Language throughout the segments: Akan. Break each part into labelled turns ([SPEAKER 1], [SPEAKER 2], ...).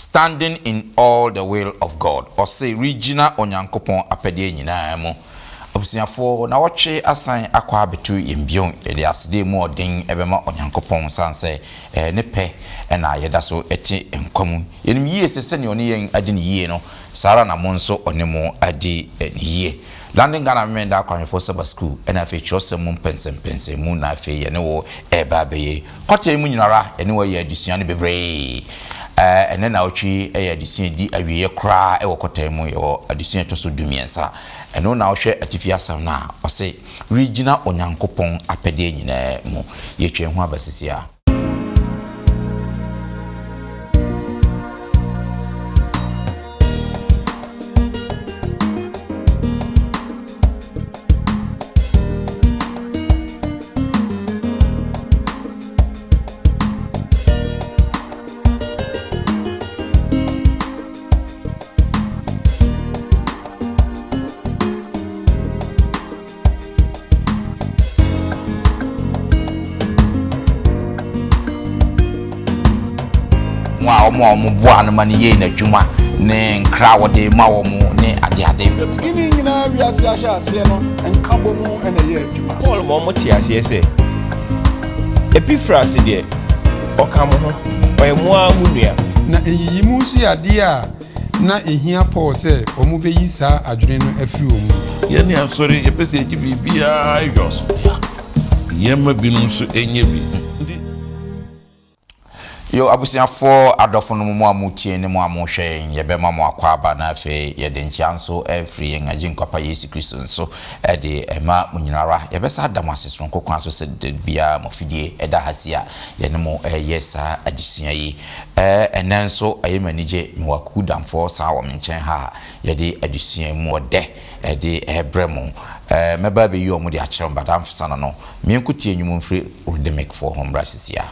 [SPEAKER 1] standing in all the will of God. Or say regional onyankopon apede nyina mu. Obusiafo na woche asan akwa betu yembion ele asede mu odin ebema onyankopon sanse ne pe na yeda so eti enkwam yenim yie sese ne oni yen adi ne yie no sara na mo nso onemo adi ne yie landing Ghana memenda akwa for Sabbath school na fe chiosem mu pensem mu na fe ye ne wo eba beye kwata mu nyinara ene wo ye adusua ne bebre ene na ochi e adusua di awie kra e wo kwata mu ye adusua to so dumiensa eno na ohwe atifi asam na ose regional onyankopon apede nyina mu ye twe ho abasisia omo bua no mani ye na dwuma ne nkra wode ma wo mu ne ade
[SPEAKER 2] beginning na wi ase no enkambo mu ene ye dwuma
[SPEAKER 3] all mo ti ase se epifrase de okam ho oyemo ahunua
[SPEAKER 4] na eyiyi mu si ade a na ehia Paul se omo beyi saa adwene no afiri omu
[SPEAKER 5] ye ne asori epese eji bibia yos yema binum so enye bi
[SPEAKER 1] yo abusiafo adofo no mu amutie ne mu amuhwe yebema mu akwaba na afi yede nchianso every engaji nkapa Yesu Kristo nso de ema munyinara yebesa adam asesron kokon so se bia mofidie eda hasia ye ne mu yesa adisia yi enenso ayemanije mwaku damfo sa wo menchen ha yede adisia mu ode de ebremu meba be yi omu de akyerem badam fsana no menkutie nyum mfiri rhythmic for home rasisia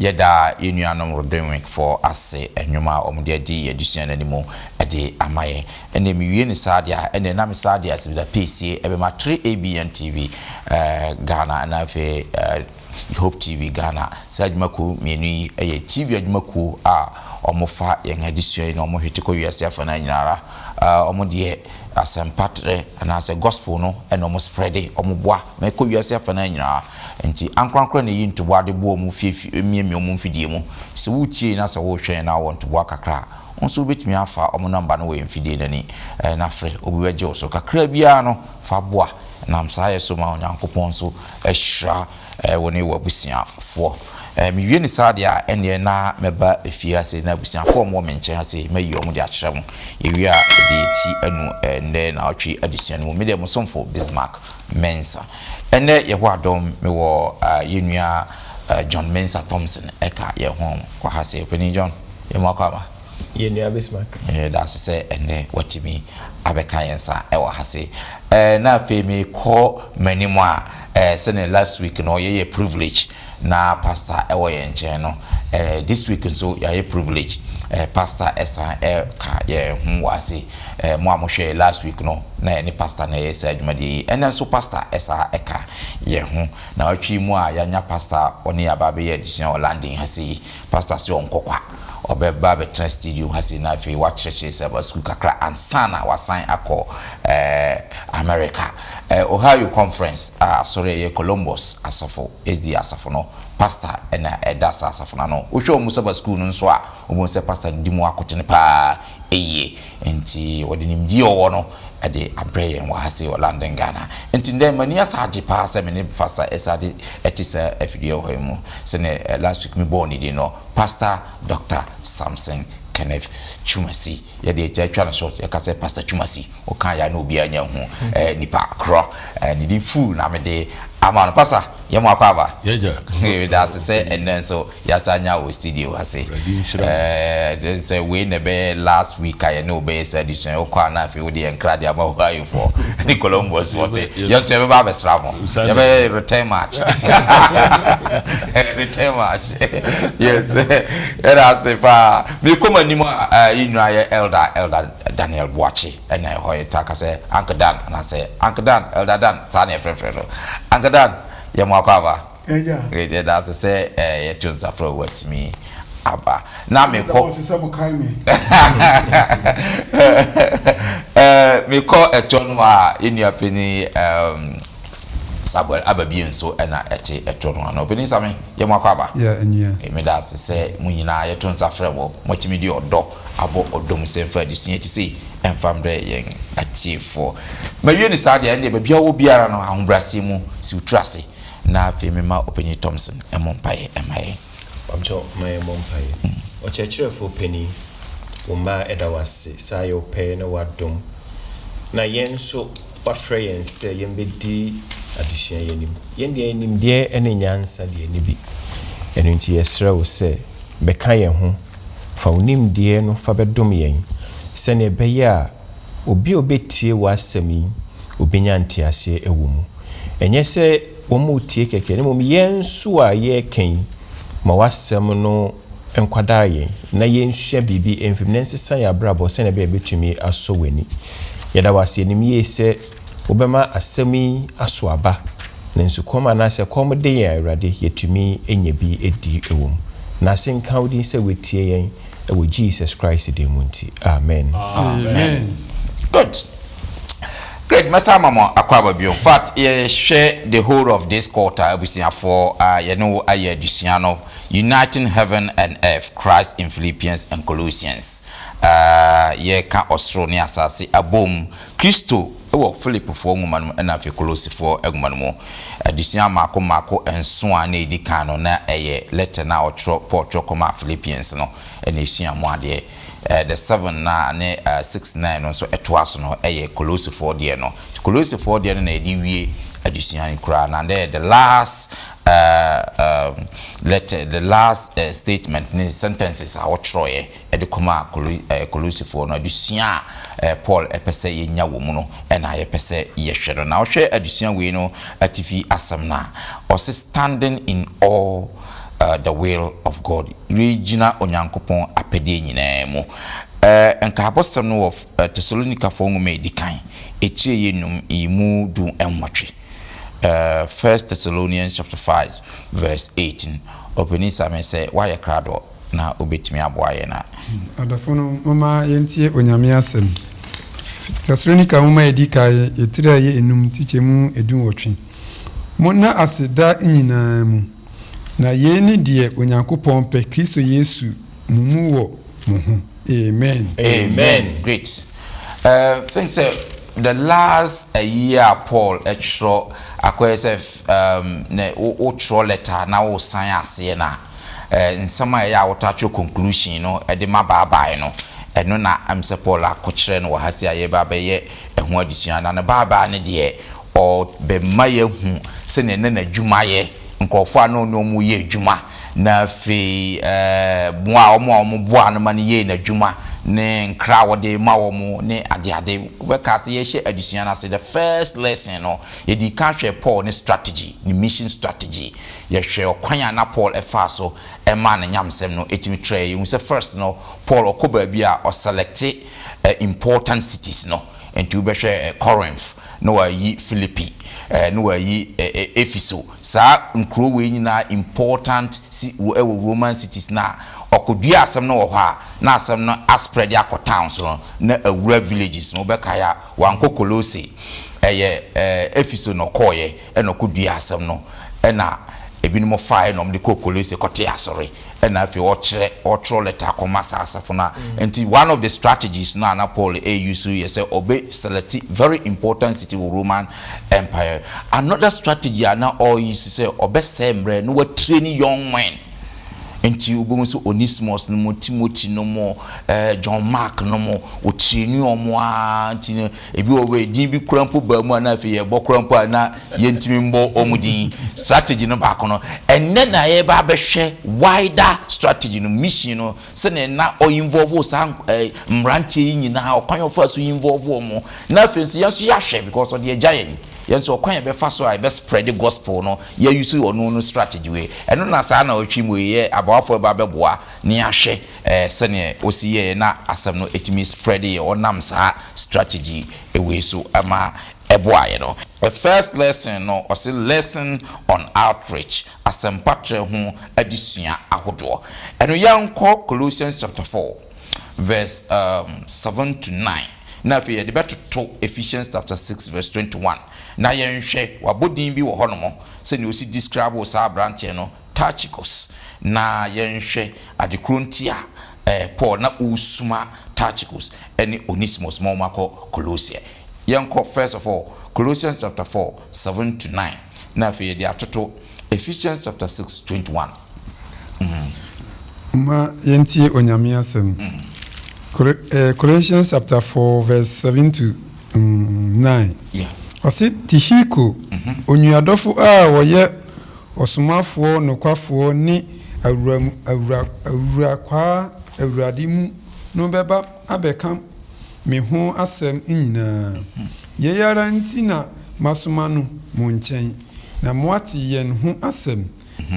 [SPEAKER 1] yɛda yɛnuanom rodwinwick for ase enwuma omde adi adusua n'animu de amaye ene miwie ne sadia ene na me sadia sibida pc ebema 3abn tv Ghana na fe Hope TV Ghana sajmaku mienu eye TV adwumaku a omofa yen adisua na omohwetiko wiase afa na nyinara omode asempatre na ase gospel no ena omo spread omoboa meko wiase afa na nyinara nti ankrankra na yi ntoboa de bo omo fiefi miemi omo mfidie mu se wutie na se wo hwen na wo ntoboa kakra onso betumi afa omo number no we mfidie nani na frɛ obiweje oso kakra bia no fa boa na msaye so ma onyankopɔn so ehra woni wabusia fo miwie ni sadia ene na meba efiase na busia fo mo menche ase mayi omo de akyerɛ mo ewi a de ti anu ne na otwe adisua no me de mo somfo Bismarck Mensa ene ye ho adom me wo yenua John Mensa Thompson eka ye ho kwa hase pani John ye mo akwa
[SPEAKER 3] yenua Bismarck
[SPEAKER 1] da se ene watimi abeka yensa e wa hase na fe me ko manimo a sene last week no ye privilege na pastor e wo ye nche no this week so ye privilege pastor esa ka ye hu wase mo amohwe last week no na ni pastor na ye sa adwumadi enen so pastor esa eka ye hu na atwi mu a ya nya pastor oni ababe ye addition landing hase pastor se onkokwa obeba betra studio hasi na fi wa church Sabbath school kakra ansana wasan akọ America Ohio conference sorry Columbus asafo SD asafo no pastor na edasa asafo na no ohwe omu Sabbath school no nso a omu se pastor dimu akotene pa eye enti wodi nimdi owo no ade abreye wa hasi wa London Ghana enti ndem mani asaje pa se me ne pastor esade etisa afidie ho mu se ne last week me born di no pastor Dr. Samson Kenneth Chumasi ya de twa na short ya ka se pastor Chumasi o kan ya na obi anya hu nipa kro ni di fu na me de ama no pastor ye mo akwa ba
[SPEAKER 5] yeja
[SPEAKER 1] da se and then so ya sanya o studio hase say we ne be last week I know be said this o kwa na fi we dey encourage about how you for the Columbus for say you say be ba stramo you be return match return match yes era se fa me come animo inu aye elder Daniel Boachi and I ho taka say Uncle Dan and I say Uncle Dan elder Dan sa na frefre Uncle Dan ye mo akwa great that say ye tunes afro what me aba na me ko me ko eton wa enia peni Samuel ababi nso na ete eton wa no peni same ye mo akwa
[SPEAKER 4] yeah enia
[SPEAKER 1] me da say munyina ye tunes afro mo timi di odo abo odom se fa di sin ti sei enfam de yen atifo mawie ni sa de ene ba bia wo biara no ahombrase mu si utrase na Femima Openi Thompson emonpaye emaye
[SPEAKER 3] pamcho my emonpaye o chechirefo peni woma edawase sa yo pe na wadom na yen so wafre yen se yen bedi adisua yen de enim de ene nyansa de eni bi eno nti yesre wo se beka yen ho fa onim de no fa bedom yen se ne beya obi obetie wasami obenya ntiase ewumu enye se womu tie keke ne mom yensu a ye ken ma wasem no enkwada yen na yensua bibi enfimnense san ya brabo se ne be betumi aso weni yeda wase nim ye se obema asemi aso aba nensu koma na se kom de ya awrade yetumi enya bi edi ewom na senka wodi se wetie yen ewo Jesus Christ de munti amen
[SPEAKER 1] amen good great Master Mama akwaba bio fact ye share the whole of this quarter abusia for you know ayedusiano uniting heaven and earth Christ in Philippians and Colossians ye ka Australia asase abom Christo ewo Philip for woman na fe Colossi for egman mo adusia mako enso na edika no na eye letter na otro portro koma Philippians no ena esua mo ade the 7 na ne 6 9 so etwaso no eye Colossi 4 de no Colossi 4 de na edi wie adusian kura na the last letter the last statement ne sentences a wotroye edi koma Colossi 4 no adusian Paul epese yenya wo mu no na yepese yehwe na wohwe adusian we no atifi asam na or standing in all the will of God. Regina onyankopon apede nyina mu. Enka apostle no of Thessalonica for me dikan. Etie yenum imu du enwatwe. 1 Thessalonians chapter 5 verse 18. Openisa me say why krado na obetimi aboaye na.
[SPEAKER 4] Adafono mama yentie onyame asem. Thessalonica mama edika etira ye enum tichemu edun wotwe. Mona aseda nyina mu. Na ye ni de onyankopon pe Kristo Yesu mumu wo muhu. Amen.
[SPEAKER 1] Amen. Great. Thanks the last year Paul extra akwese ne o tro letter na o sign ase na in some ya watacho conclusion no e de mababa no eno na amse Paul akokire no hase aye baba ye eho adisua na baba ne de o be maye hu se ne na dwuma ye nkofo ano no mu ye dwuma na fe boa omo boa no ma ne ye na dwuma ne nkra wode ma wo mu ne ade we ka se ye hye adusua na se the first lesson no ye di ka hwe Paul ne strategy ne mission strategy ye hwe okwan na Paul efa so e ma na nyamsem no etimi try you say first no Paul okoba bia o select important cities no and we be hwe Corinth no wa yi Philippi no wa yi Ephesus sa nkro we nyina important Roman cities na okodua asem no wo ha na asem no spread ya towns no na awura villages no be kaya wanko Colossae Ephesus no koye enokodua asem no na ebinom fire no de Colossae kote asori na afi otro letter komasa asafo na enti one of the strategies na Paul use you say obey select very important city of Roman Empire. Another strategy na all use say obey sembre no we train young men enti ubongo so Onesimus no mo Timothy no mo John Mark no mo o train omo anti ebi owe din bi krampo ba mu na afi ye bo krampo na yentimi mbo omudin strategy no ba kono enne na ye ba behwe wider strategy no mission no se na o involve sa mrantie nyina okwan ofa so involve omo na afi so yanso ya hwe because of the giant yenso okwan be fa so I be spread the gospel no ye use no strategy we eno na sa na otwi mu ye abawafo ba beboa ne ahwe se ne osiye na asem no etimi spread ye onam sa strategy we so ama eboaye no. The first lesson no or say lesson on outreach asempatre ho adisua ahodo eno yanko Colossians chapter 4 verse 7 to 9 na fe ye de beto to Ephesians chapter 6 verse 21 na yenhwe wabodin bi wo honomo se ne osi describe wo sa branche no Tychicus na yenhwe adekrontia Paul na usuma Tychicus ene Onesimus momako Colossae yenko first of all Colossians chapter 4 7 to 9 na fe ye de atoto Ephesians chapter 6 21
[SPEAKER 4] ma yentie onyame asem Colossians chapter 4 verse 7 to 9.
[SPEAKER 1] Yeah.
[SPEAKER 4] Ose Tihiko onuadofo a woye osomafo nokwafo ni awura kwa awuradimu no beba abeka me ho asem nyina. Ye yara ntina masoma no mo nchen na moati yen ho asem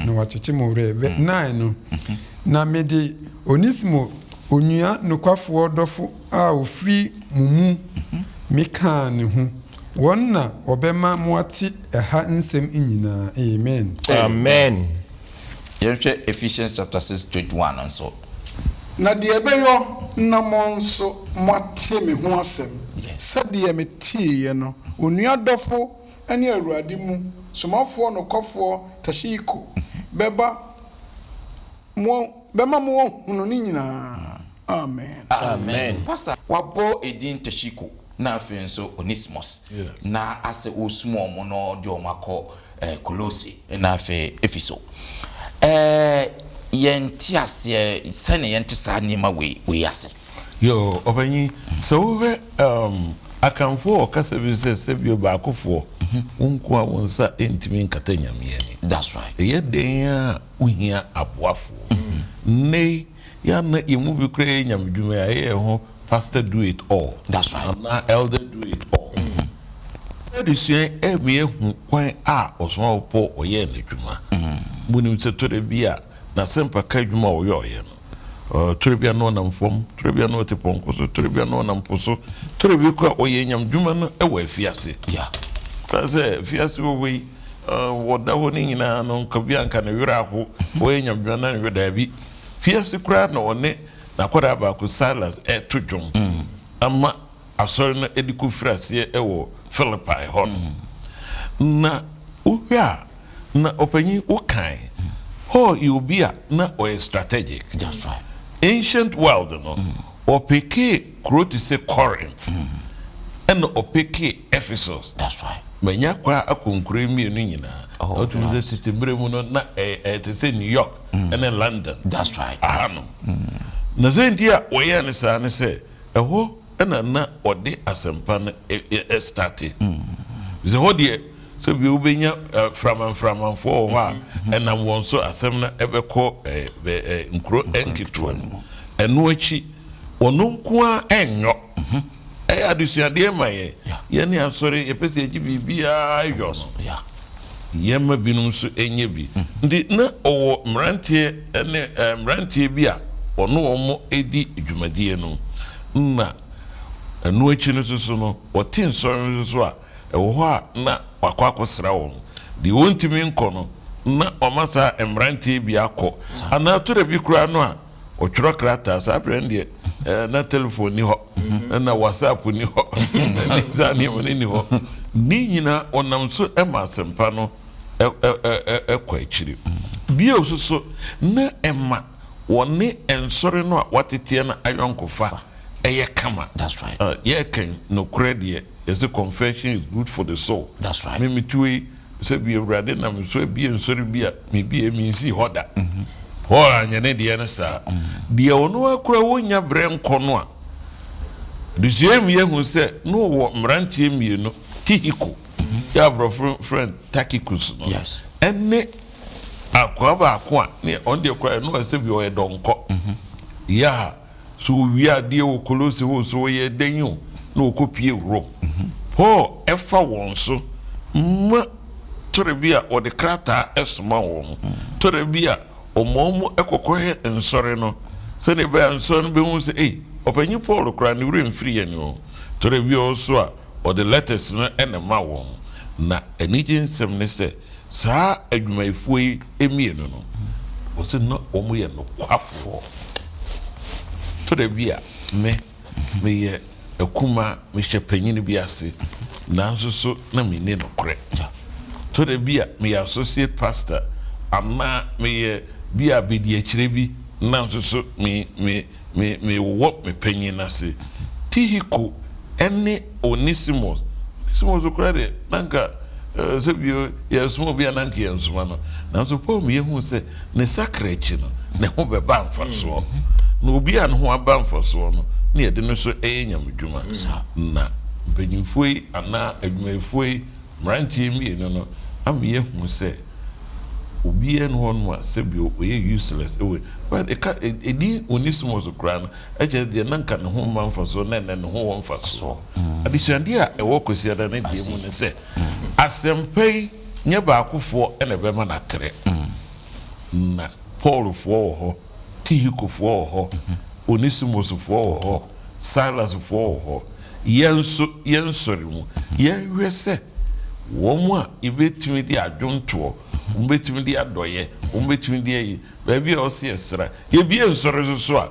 [SPEAKER 4] na wacheche mo re 9 no na mede Onisimo onua nokwafo dofo a ofri mumu meka ne ho wonna obema moati eha nsem nyina. Amen.
[SPEAKER 3] Amen.
[SPEAKER 1] Yenhwe Ephesians chapter 6 21 and so
[SPEAKER 2] na de ebeyo na mo nso moate me ho asem se de me tie no onua dofo ene awurade mu somafo no kofo tashiko bema mo hunu ni nyina. Amen.
[SPEAKER 1] Amen. Pastor wabo edin tashiko na afen so Onesimus na ase osumo mo no de omako Colossae na afe Ephesus yenti ase sene yenti sa nima we ase
[SPEAKER 5] yo obanyi so we akanfo kasa bi se bi baakofo wonko a wonsa entimi nkata nyame ani.
[SPEAKER 1] That's right.
[SPEAKER 5] Ye den a uhia aboafo nei ya na yemu bi kra nyamdwuma ya ho pastor do it all.
[SPEAKER 1] That's right.
[SPEAKER 5] And elder do it all. Edisue emi ehu kwan a osonpo oye n'adwuma. Bunim se to de bia na sempa ka adwuma wo yɛ no torebia no nam fam torebia no te ponko so torebia no nam poso torebia ko a oyɛ nyam dwuma no ɛwɔ afiase
[SPEAKER 1] yeah
[SPEAKER 5] ka sɛ afiase wo wei wɔda hɔ ne nyinaa no nka bi anka ne werɛ aho oyɛ nyam dwuma na ne werɛ bi fiase kura na ɔne na kwada baako Silas to dwom ama asɔre no ediko frase ɛwɔ Philippi hɔ na wohwɛ a na ɔpanyin wokan hɔ yobia na ɔyɛ strategic.
[SPEAKER 1] That's right.
[SPEAKER 5] Ancient world no ɔpeke kuro te sɛ Corinth ɛna ɔpeke Ephesus.
[SPEAKER 1] That's right.
[SPEAKER 5] Manya kwa akonkure mmienu nyinaa ɔtumi sɛ sitembre mu no na te sɛ New York ɛne London.
[SPEAKER 1] That's right.
[SPEAKER 5] Aha no na sɛ nti a wɔyɛ ne saa ne sɛ ɛhɔ ɛna na ɔde asɛmpa no starte sɛ hɔ deɛ sɛ bi wobɛnya framanfoɔ wɔ hɔ a ɛnam wɔn so asɛm no ɛbɛkɔ nkuro ɛnketewa mu ɛno akyi ɔno nko a ɛnyɔ ɛyɛ adesuadeɛ ma yɛne asɔre yɛpɛ sɛ yɛgye biribiaa yɔ no yɛma binom nso ɛnyɛ bi nti na ɔwɔ mmeranteɛ bi a ɔno wɔn edi dwumadie no na ɛno akyi no so no ɔte nsɔre no so a ɛwɔ hɔ a na wakɔ akɔsra wɔn deɛ wɔntumi nkɔ no na ɔma saa mmeranteɛ bi akɔ anaa to da bi koraa no a ɔtwerɛ krataa saa berɛ deɛ na telephone ni hɔ na whatsapp ni hɔ saa nneɛma no ni hɔ ne nyinaa ɔnam so ma asɛmpa no ɛkɔ akyiri bio so na ɛma wɔne nsɔre no a wateteɛ no ayɔnkofa ɛyɛ kama.
[SPEAKER 1] That's right.
[SPEAKER 5] Yɛkan nokorɛ deɛ yɛsɛ confession is good for the soul.
[SPEAKER 1] That's right.
[SPEAKER 5] Memetue sɛ bi awurade na meso bi nsɔre bi a mebi eminsi hɔ da hɔ anyɛ ne deɛ no saa deɛ ɔno akora wonya brɛ nkɔ no a desua mi yɛhu sɛ no wɔ mmeranteɛ mmienu Tihiko yɛ aborɔfo friend Takikus no
[SPEAKER 1] yes
[SPEAKER 5] ɛne akoa baako a ne ɔn deɛ kora no sɛ bi ɔyɛ dɔnkɔ ya so wi adeɛ wɔ Kolose hɔ so wɔyɛ dan o na ɔkɔpie Rome Paul ɛfa wɔn so ma tore bi a ɔde krataa ɛsoma wɔn tore bi a ɔmɔɔmo ɛkɔkɔhɛ nsɔre no sɛ ne bɛyɛ nsɔre no bɛhu sɛ ɔpanyin Paul kora ne wura mfiri yɛ ne o tore bi ɔso a ɔde letters no ɛna ma wɔn na anigye nsɛm ne sɛ saa adwumayɛfoɔ yi emienu no wɔsɛ na wɔn yɛ nokwafoɔ tore bi a meyɛ akuma mehyɛ panyin bi ase nanso so na menni nokorɛ tore bi a meyɛ associate pastor ama meyɛ bi a bedi akyire bi nanso so me wɔ me panyin ase Tihiko ɛne Onesimus kora de nanka sɛ bio yɛsoma bi a nanka yɛnsoma no nanso Paul meyɛhu sɛ ne sakra akyi no ne ho bɛba mfasoɔ na obi a ne ho aba mfasoɔ no ne yɛde no so ɛyɛ nyamedwuma na mpanyinfoɔ yi anaa adwumayɛfoɔ yi mmeranteɛ mmienu no ama yɛhu sɛ obiara no hɔ no a sɛ bio ɔyɛ useless ɛwɔ but ɛdi Onesimus koraa no ɛkyɛ deɛ nanka ne ho mma mfasoɔ na ɛnɛ ne ho wɔ mfasoɔ adesuadeɛ a ɛwɔ kwasiada no deɛ mu ne sɛ asɛmpa yi nyɛ baakofoɔ ɛna ɛbɛma n'atere na Paulfoɔ wɔ hɔ Tihikofoɔ wɔ hɔ Onesimusfoɔ wɔ hɔ Silasfoɔ wɔ hɔ yɛnsɔre mu yɛnhwɛ sɛ wɔn a yɛbɛtumi de adwontoɔ wɔn bɛtumi de adɔyɛ wɔn bɛtumi de ayi baabi a ɔsi ɛsra yɛbie nsɔre so a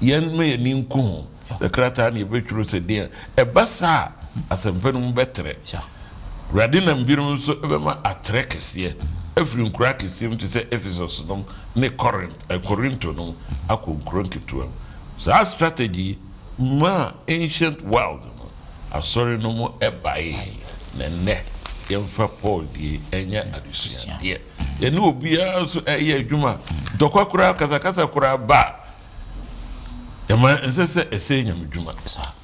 [SPEAKER 5] yɛn ma yɛn ni nko ho sɛ krataa na yɛbɛtwerɛ sɛ deɛ ɛba saa asɛmpa no mu bɛtrɛ wurade nam binom nso ɛbɛma atrɛ kɛseɛ afiri nkura kɛseɛ mu te sɛ Ephesus nom ne Korinto nom akɔ nkura nketewa mu saa strategy ma ancient world no asɔre no mu ɛbae na nnɛ yɛmfa Paul die ɛnyɛ adesuadeɛ yɛne obiara nso ɛyɛ adwuma dɔkwa koraa kasakasa koraa ba yɛma nsɛ sɛ ɛsɛ nyamedwuma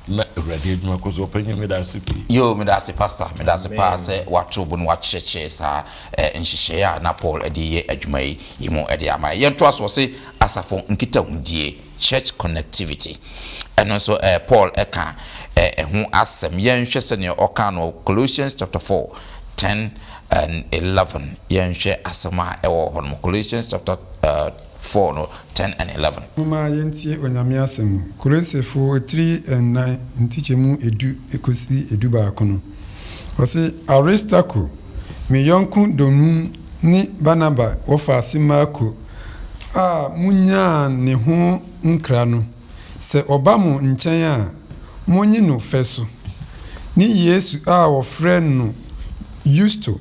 [SPEAKER 5] na awurade adwuma kɔ so ɔpɛnyɛ meda ase pii
[SPEAKER 1] yo meda ase pastor meda ase paa sɛ wato bo no wakyerɛkyerɛ saa nhyehyɛeɛ a na Paul ɛde yɛ adwuma yi mu ɛde ama yɛnto aso sɛ asafo nkitahudie church connectivity ɛno nso Paul ɛka ɛho asɛm yɛnhwɛ sɛ ne ɔka no Colossians chapter 4 10 and 11. Yenhwe asema ewo hono. Colossians chapter 4 no 10 and 11.
[SPEAKER 4] Mama yentie onyame asem. Kolosefo 3 and 9 ntichemu edu ekosi edu ba kono. Wasi Aristarcho me yonku donu ni Barnaba wofa Marko a munya ne ho nkra no se oba mo nchen a monyi no feso ni Yesu a wofre no Justo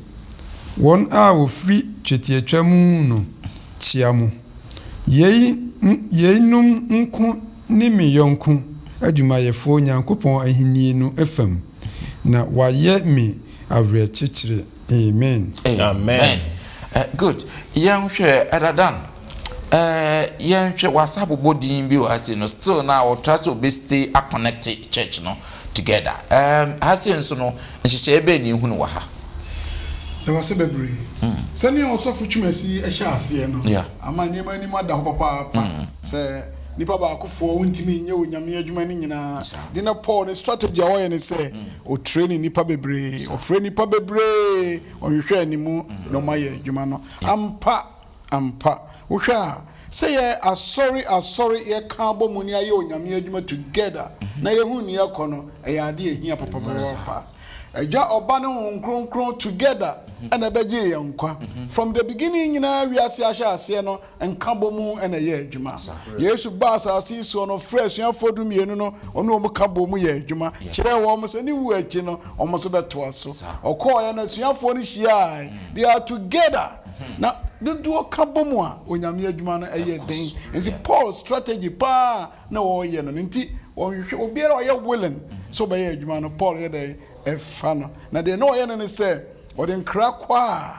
[SPEAKER 4] won a wofri twetiatwa mu no chiamu yeinum nko ni me yonku adwumayefo Nyankopɔn ahinie no efam na waye me avre chichire. Amen.
[SPEAKER 3] Amen.
[SPEAKER 1] Good. Yenhwe Adadan. Yenhwe wasabu bodin bi wase no still now or try to be stay a connected church no together. Hase nso no nhyehyɛ ebe ni hu no wa ha.
[SPEAKER 2] There was a baby. Send you also for chumesi a shasi, no.
[SPEAKER 1] Yeah.
[SPEAKER 2] Ama niema ni mada papa. Say nipa ba akufo wontimi nye onyame adwuma ni nyina. Dina Paul the strategy away and say o training nipa bebre, o frɛ nipa bebre, o hwehwɛ animu no maye adwuma no. Ampa. Wo hwɛ say sorry ye ka bo mu ni aye onyame adwuma together. Na ye hu ni akono e ya ade ehia papa. Eja oba ne nkronkron together and abeje yankwa from the beginning nyina wiase ahye no nkabo mu na ye adwuma Yesu ba asase so no fresh afodum yenu no ono mu kabo mu ye adwuma kire wo mo se ni wu achi no omo so beto aso okoya na suafo no hia they are together na do kabo mu a onyame adwuma no eye den nti Paul strategy pa na wo ye no nti obiara oye willing so be ye adwuma no Paul ye dey efano na de no ye no say or den krakwa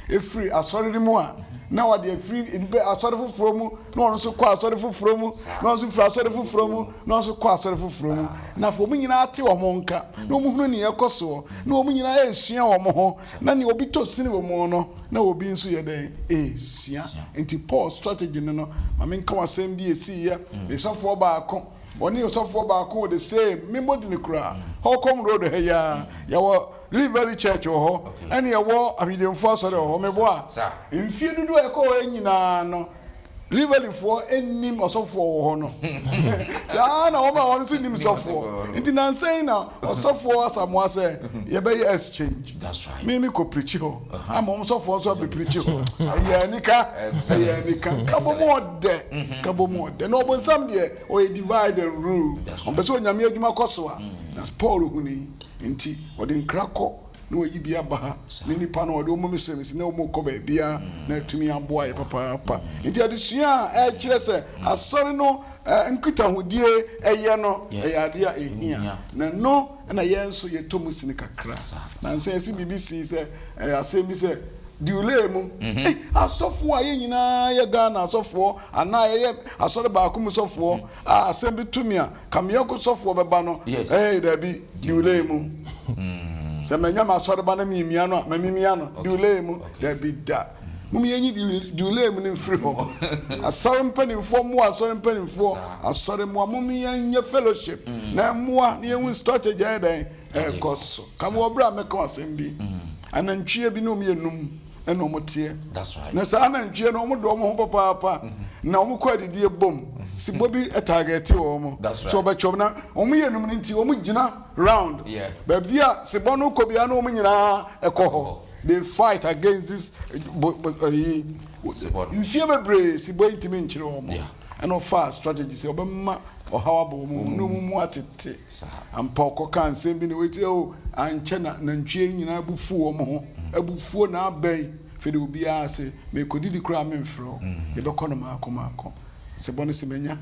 [SPEAKER 2] e free asori mu a na wa de free asori fufuro mu na ono so kwa asori fufuro mu na ono so free asori fufuro mu na ono so kwa asori fufuro mu na fo mu nyina ate wo mo nka na omu hunu ne yekoso na omu nyina esua wo mo ho na ne obi to sini wo mo no na obi nso ye den esia enti Paul strategy no ma men ka wasem bi esi ye be sofo ba akon oni sofo ba akon the same memodi ne kura how come road he ya wo live very church ho any wo abidemfo sori ho mebo a mfie dudu e ko enyina no live very for enim osofo ho no ja na wo ma won so nim sofo nti na say na osofo asamoa say ye be exchange
[SPEAKER 1] that's right
[SPEAKER 2] me ko preach ho am osofo so be preach ho ya nika kabo mo de no bon sam de o divide and rule on be so nyame adwuma koso a na Paul huni nti wode nkrako na oyi bia ba ni nipa na wode omo mesemesi na omo ko ba bia na tumi amboa ye papa nti adusua a kire se asori no nkita hodie eye no eyadia ehia na no na yenso ye tomusi ni kakra na nse si BBC se asemi se diule mu asofo aye nyina ye Ghana asofo ana ye asori ba akum sofo asembi tumi a kamyeko sofo beba no da bi diule mu se menya masori ba na mimia no mamimia no diule mu da bi da mumi yenyi diule mu ni mfiri ho asori mpanimfo mu asori mpanimfo asori mu mumi yenye fellowship na mua ni yenwu strategy den koso kamo obra meka asembi anantwie bi no mu yenum eno motie
[SPEAKER 1] that's right
[SPEAKER 2] na sa na ntwie no mo do mo ho papa na mo kwa didie bom si bobi target wo mo so ba chom na mo yenum nti mo gina round ba bia si bono ko bia no mo nyina ekoho they fight against this you feel bebre si boy intimi nchire wo mo eno fast strategy si obemma ohawabo mu no mu atete ampa okoka nsem bi ne weti o anche na ntwie nyina bufu wo mo ho abufuo na abai fede obi ase me kodidi kura memfro ye be kono maako se bone se menya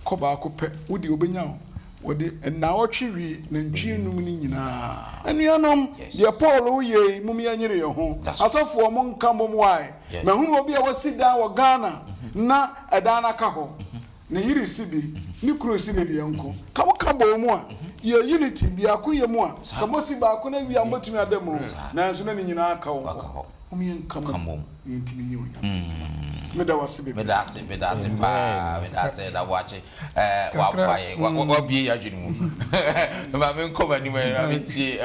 [SPEAKER 2] ko ba ko pe wodi obenya wodi na otwewi na ntwie num ni nyina anuanom ye Paul ye mumi anyere ye ho asofo mo nka mo wai ma hunu obi a wasida wo Ghana na edana ka ho na yiri sibi ni kuro si ne de nko ka mo ka bo mu a ye unity bi akoye mu a ka mo si ba ko na wi amotumi adamu na nso na nyina aka wo Come Meda was
[SPEAKER 1] me da se da watch wa bi ya dwenu ma me nko mani me na me tie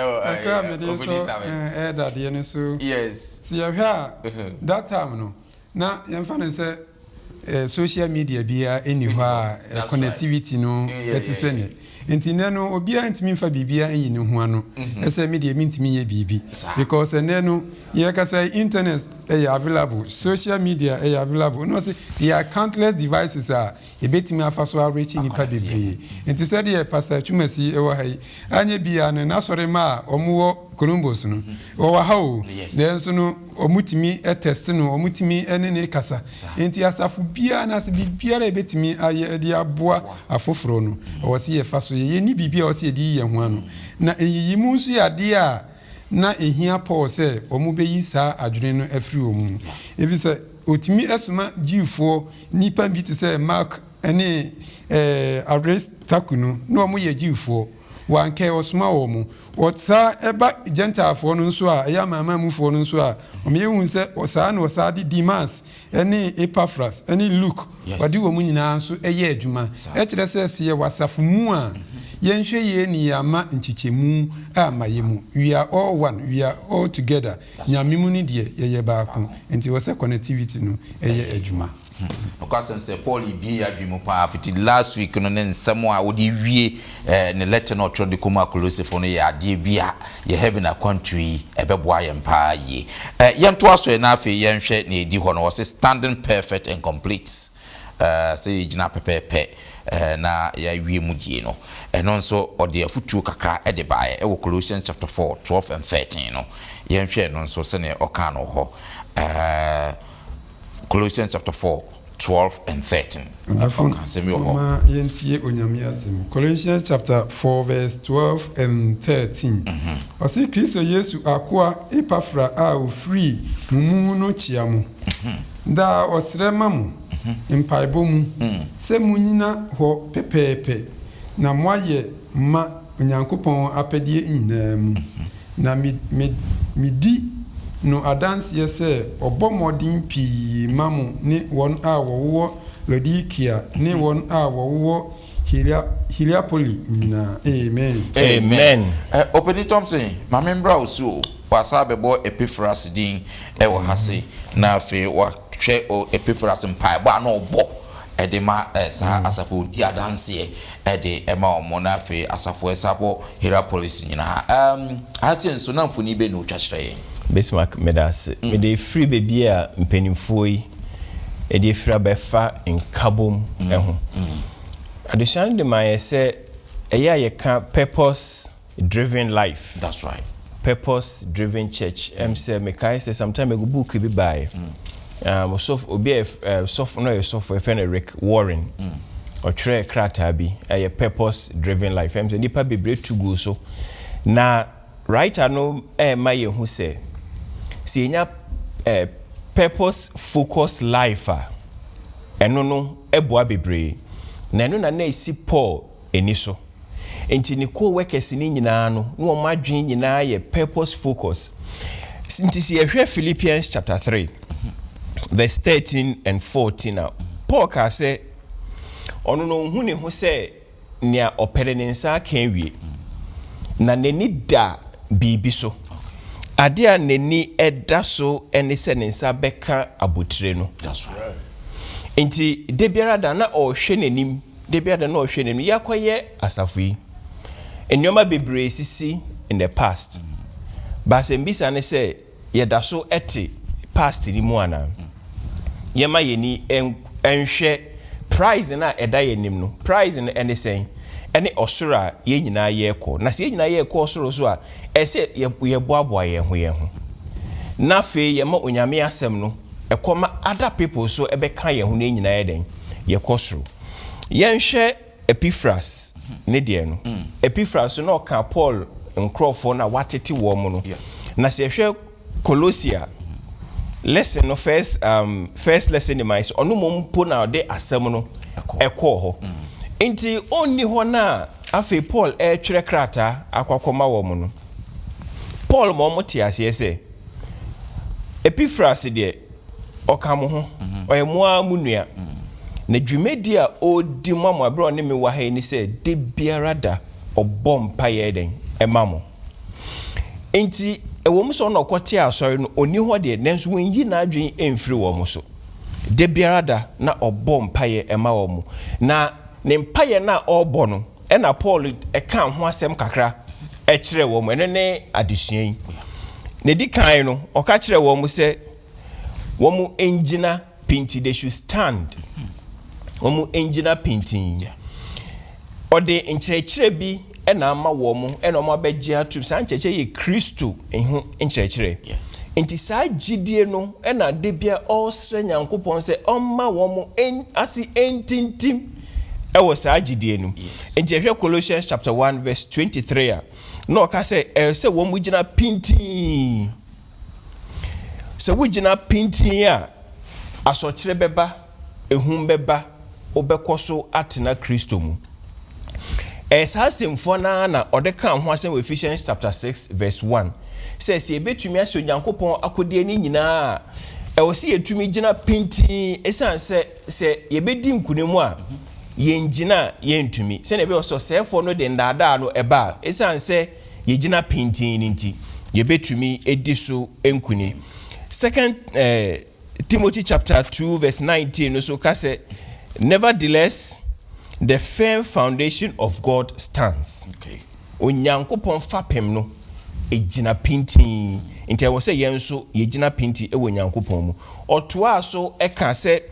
[SPEAKER 4] that you so
[SPEAKER 1] yes
[SPEAKER 4] see that time no na yemfa say social media bia any connectivity no that is any enti no obi antimi mfa bibia enyi ne ho ano ese media mintimi ye bibi because no ye ka say internet available, social media available. No, say there are countless devices ebetimi afaso reaching ni pabebre. Enti said the pastor Chumasi ewa hai anye bia na sore ma omuwo Columbus no. Owa ha then so no omutimi test no omutimi ene kasa. Enti asafu bia na se bibia ebetimi aye de aboa afoforo no. Owo se ye faso ye ni bibia o se di ye ho ano. Na eyimu nso ya de a na ehia Paul say omubeyi sa adwene no afiri omu ebi say otimi esma jiwfo nipa bi te say Mark ene Address Takuno no omu ye jiwfo wanke osma omu otsa eba gentafo no nso a eya mama mufo no nso a omeyehun say osa na osa di Demas ene Epaphras ene Luke wadi omu nyina nso eye adwuma e kire say se ye wasafo mu a yenhwe ye ni ama nchichemu amayemu we are all one we are all together nyamemu ni de ye baako enti wo se connectivity no eye adwuma
[SPEAKER 1] okasem se Paul bi adwumu pa afiti last week no ne nsemo a wodi wie ne letter no tro de koma Colosifo no ya ade bia ye heaven a country ebeboa ye mpa ye yento aso na afi yenhwe na edi ho no wo se standing perfect and complete say gina pepepe na ya wie mudie no eno nso ode afutuo kakra ede baaye ewo Colossians chapter 4 12 and 13 no yenhwe no nso se ne oka no ho Colossians chapter 4 12 and 13
[SPEAKER 4] ma yentie onyame asem Colossians chapter 4 verse 12 and 13 osi Kristo Yesu akwa Epafra a ofri mumu no chiamu da osrema mu mpaibo mu se munyina ho pepepe na moaye ma onyankopon apedie nyina mu na midi no adanse se obomodin pi mamu ni won a wo Lodikia ni won a wo Heliapoli nyina
[SPEAKER 1] amen Open Thompson ma membra osu wasa bebo Epaphras din ewo hase na afi wa hwe o Epaphras mpai ba na obo edema sa asafo di adanse ede ema omo na afi asafo esapo Heliapolis nyina hase nso na mfoni be no twahire
[SPEAKER 3] Bismarck medas me dey free baby a mpanimfo yi e dey free abefa nkabom eho addition de my say eya ye ka purpose driven life.
[SPEAKER 1] That's right.
[SPEAKER 3] Purpose driven church. Say me kai say sometime a book be buy so obi soft no soft for Rick Warren or tray krata bi a purpose driven life. Say nipa bebre to go so na right no my who say see nya purpose focused life eno no eboa bebre na eno na isi Paul eniso enti ni co-workers ni nyina no no madwen nyina ye purpose focus nti si ehwe Philippians chapter 3 verse 13 and 14 now Paul ka say ono no hu ne ho say nia opere ne nsa kan wie na neni da bibi so ade a neni eda so ene se ne nsa beka abotire no.
[SPEAKER 1] That's right.
[SPEAKER 3] Enti de biara da na o hwe nenim de biara da na o hwe nenim yakoye asafu yi enyoma bebre sisi in the past but sembisa ne say yeda so ete past ni mu ana yema yeni enhwe prize na eda yenim no prize na ene sen ene osura ye nyina ye ekọ na se ye nyina ye ekọ osoro so a ese ye boaboa ye ho na fe ye ma onyame asem no ekoma other people so ebeka ye ho na nyina ye den ye kosoro ye nhwe Epaphras ne de no Epaphras no ka Paul nkrofo na watete wo mu no na se hwe Colossia lesson no first lesson in my ono mompo na de asem no ekọ ho enti onni ho na afi Paul twere krata akwakoma wo mu no Paul mo mote ase se Epiphras de okamo ho oyemo amunua na dwumedi a odi mama bro ne me wa ha ni se de biara da obom paye den emamo enti ewom so na okote asori no oni ho de nanso wonyi na adwen emfiri wo mo so de biara da na obom paye ema wo mo na ne paye na obo no e na Paul e kan ho asem kakra e kire wo mo ene ne adesuan ne di kan no o ka kire wo mo se wo mo engineer pinti they should stand wo mo engineer pinti o de nkyerɛkyerɛ bi e na ama wo mo e na mo abegye atum san nkyerɛkyerɛ ye Kristo ehu nkyerɛkyerɛ enti saa gidie no e na de bia ɔsrɛ Nyankopɔn sɛ ɔmma wo mo asi entintim e wo saa gidie no enti ehwɛ Colossians chapter 1 verse 23 a no o ka sɛ wo mo gina pinti sɛ wo gina pinti a asokyerɛ bɛba ehum bɛba obɛkɔ so atena Kristo mu saa semfo na ɔde kan ho asɛm Ephesians chapter 6 verse 1 says ebetumi aso Nyankopɔn akɔde ani nyinaa ɛwɔ sɛ yɛtumi gina pinti esan sɛ yɛbɛdi nkunemu a yɛngina yɛntumi sɛ na ɛbɛ ɔsɔ sɛfo no de ndaadaa no ɛba esan sɛ yɛgina pinti ninti yɛbɛtumi edi so nkuni. Second Timothy chapter 2 verse 19 no so ka sɛ nevertheless the firm foundation of God stands. Okay. Onyankopɔn fapem no ejina pinti nti ɛwɔ sɛ yɛn so yɛgina pinti ɛwɔ Onyankopɔn mu. Ɔtoa so ɛka sɛ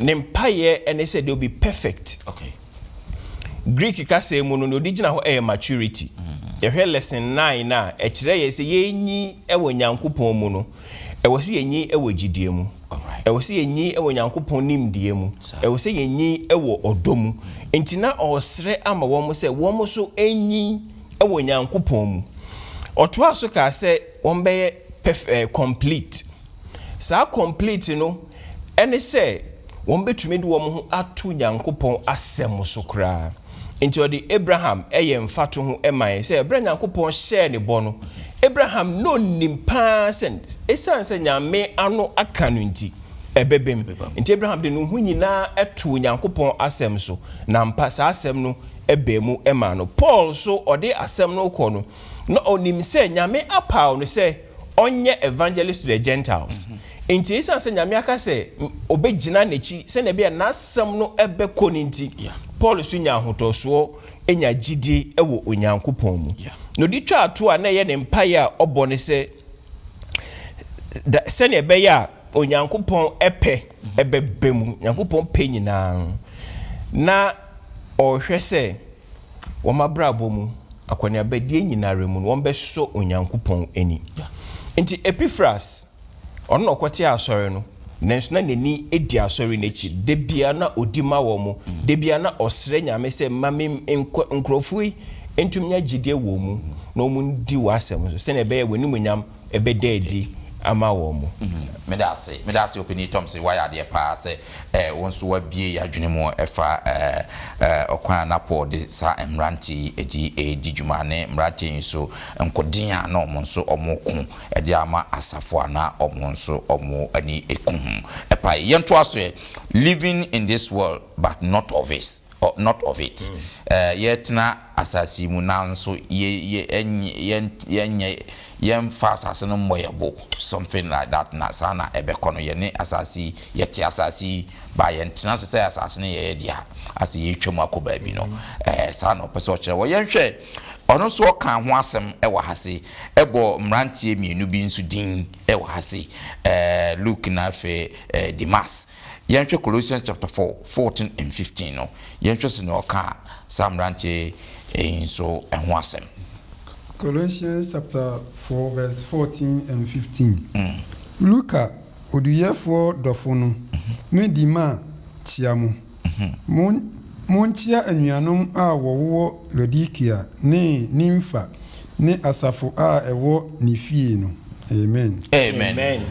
[SPEAKER 3] ne mpaye ɛne sɛ they will be perfect. Okay. Greek ka sɛ mu no odi gina hɔ ɛyɛ maturity. Yɛhwɛ lesson 9 na ɛkyerɛ yɛ sɛ yɛnyi ɛwɔ Nyankopɔn mu no ɛwɔ sɛ yɛnyi ɛwɔ gidie mu. Ɛwɔ sɛ yɛnyi ɛwɔ Nyankopɔn nimdie mu. Ɛwɔ sɛ yɛnyi ɛwɔ ɔdɔ mu. Enti na ɔsrɛ ama wɔn mo sɛ wɔn mo so enyi ɛwɔ Nyankopɔn mu. Ɔtoa so ka sɛ wɔn bɛyɛ complete. Saa complete no ɛne sɛ wɔn bɛtumi de wɔn ho ato Nyankopɔn asɛm so koraa. Enti ɔde Abraham ɛyɛ mfato ho ɛman sɛ ɛbrɛ Nyankopɔn hyɛ ne bɔ no Abraham no nimpa send esan sɛ Nyame ano aka no nti ɛbɛbem nti Abraham de no hu nyinaa ɛto Nyankopɔn asɛm so na mpa saa asɛm no ɛbɛ mu ɛma no. Paul so ɔde asɛm no kɔ no na onim sɛ Nyame apaw no sɛ ɔnyɛ evangelist to the Gentiles. Nti esan sɛ Nyame aka sɛ obɛgyina n'akyi sɛ na bia n'asɛm no ɛbɛkɔ ne nti Paul so nya ahotoso enya gidi ɛwɔ Onyankopɔn mu. No di twa ato a na ye ne mpaye a ɔbɔ ne sɛ sɛ ne ɛbɛyɛ a Onyankopɔn ɛpɛ ɛbɛbɛ mu Nyankopɔn pɛ nyinaa na ɔhwɛ sɛ wɔn abrabɔ mu akɔnia bɛdie nyinaa mu wɔn bɛsɔ Onyankopɔn ani. Nti Epiphras ɔno na ɔkɔte asɔre no nanso na nani edi asɔre n'akyi de bia na odima wɔ mu de bia na ɔsrɛ Nyame sɛ mame nkrɔfo yi entum nya gidie wɔ mu na ɔmu di wasɛm so sɛ na ɛbɛyɛ wɔ nimu nyam ɛbɛda adi ama wɔ mu.
[SPEAKER 1] Medase opini Tom say why are there pa say wonso wa bie ya dwene mu ɛfa ɔkwan na Paul de sa emranti edi dwuma ne mrati so nkodin a na ɔmo nso ɔmo ko ɛde ama asafo ana ɔmo nso ɔmo ani ekun ɛpa yento aso living in this world but not of it. Or not of it. Yet na asasi mu na nso yen fast asano moyebo something like that na sana ebekono ye ne asasi yeti asasi ba yen tena se asasi ne ye dia asi ye twam akoba bi no sana opese o kire wo yen hwe ono so kan ho asem e wa hase ebo mrantie mienu bi nso din e wa hase Luke na fe Dimas Yenhwe Colossians chapter 4, 14 and 15 no. Yenhwe se no ka samrante so enho asem.
[SPEAKER 4] Colossians chapter 4 verse 14 and 15. Luka oduyefo dofo no ne dima chiamu. Monchia anuanom a wowo Laodikia ne Nimfa ne asafo a ewo ne fie no. Amen.
[SPEAKER 1] Amen.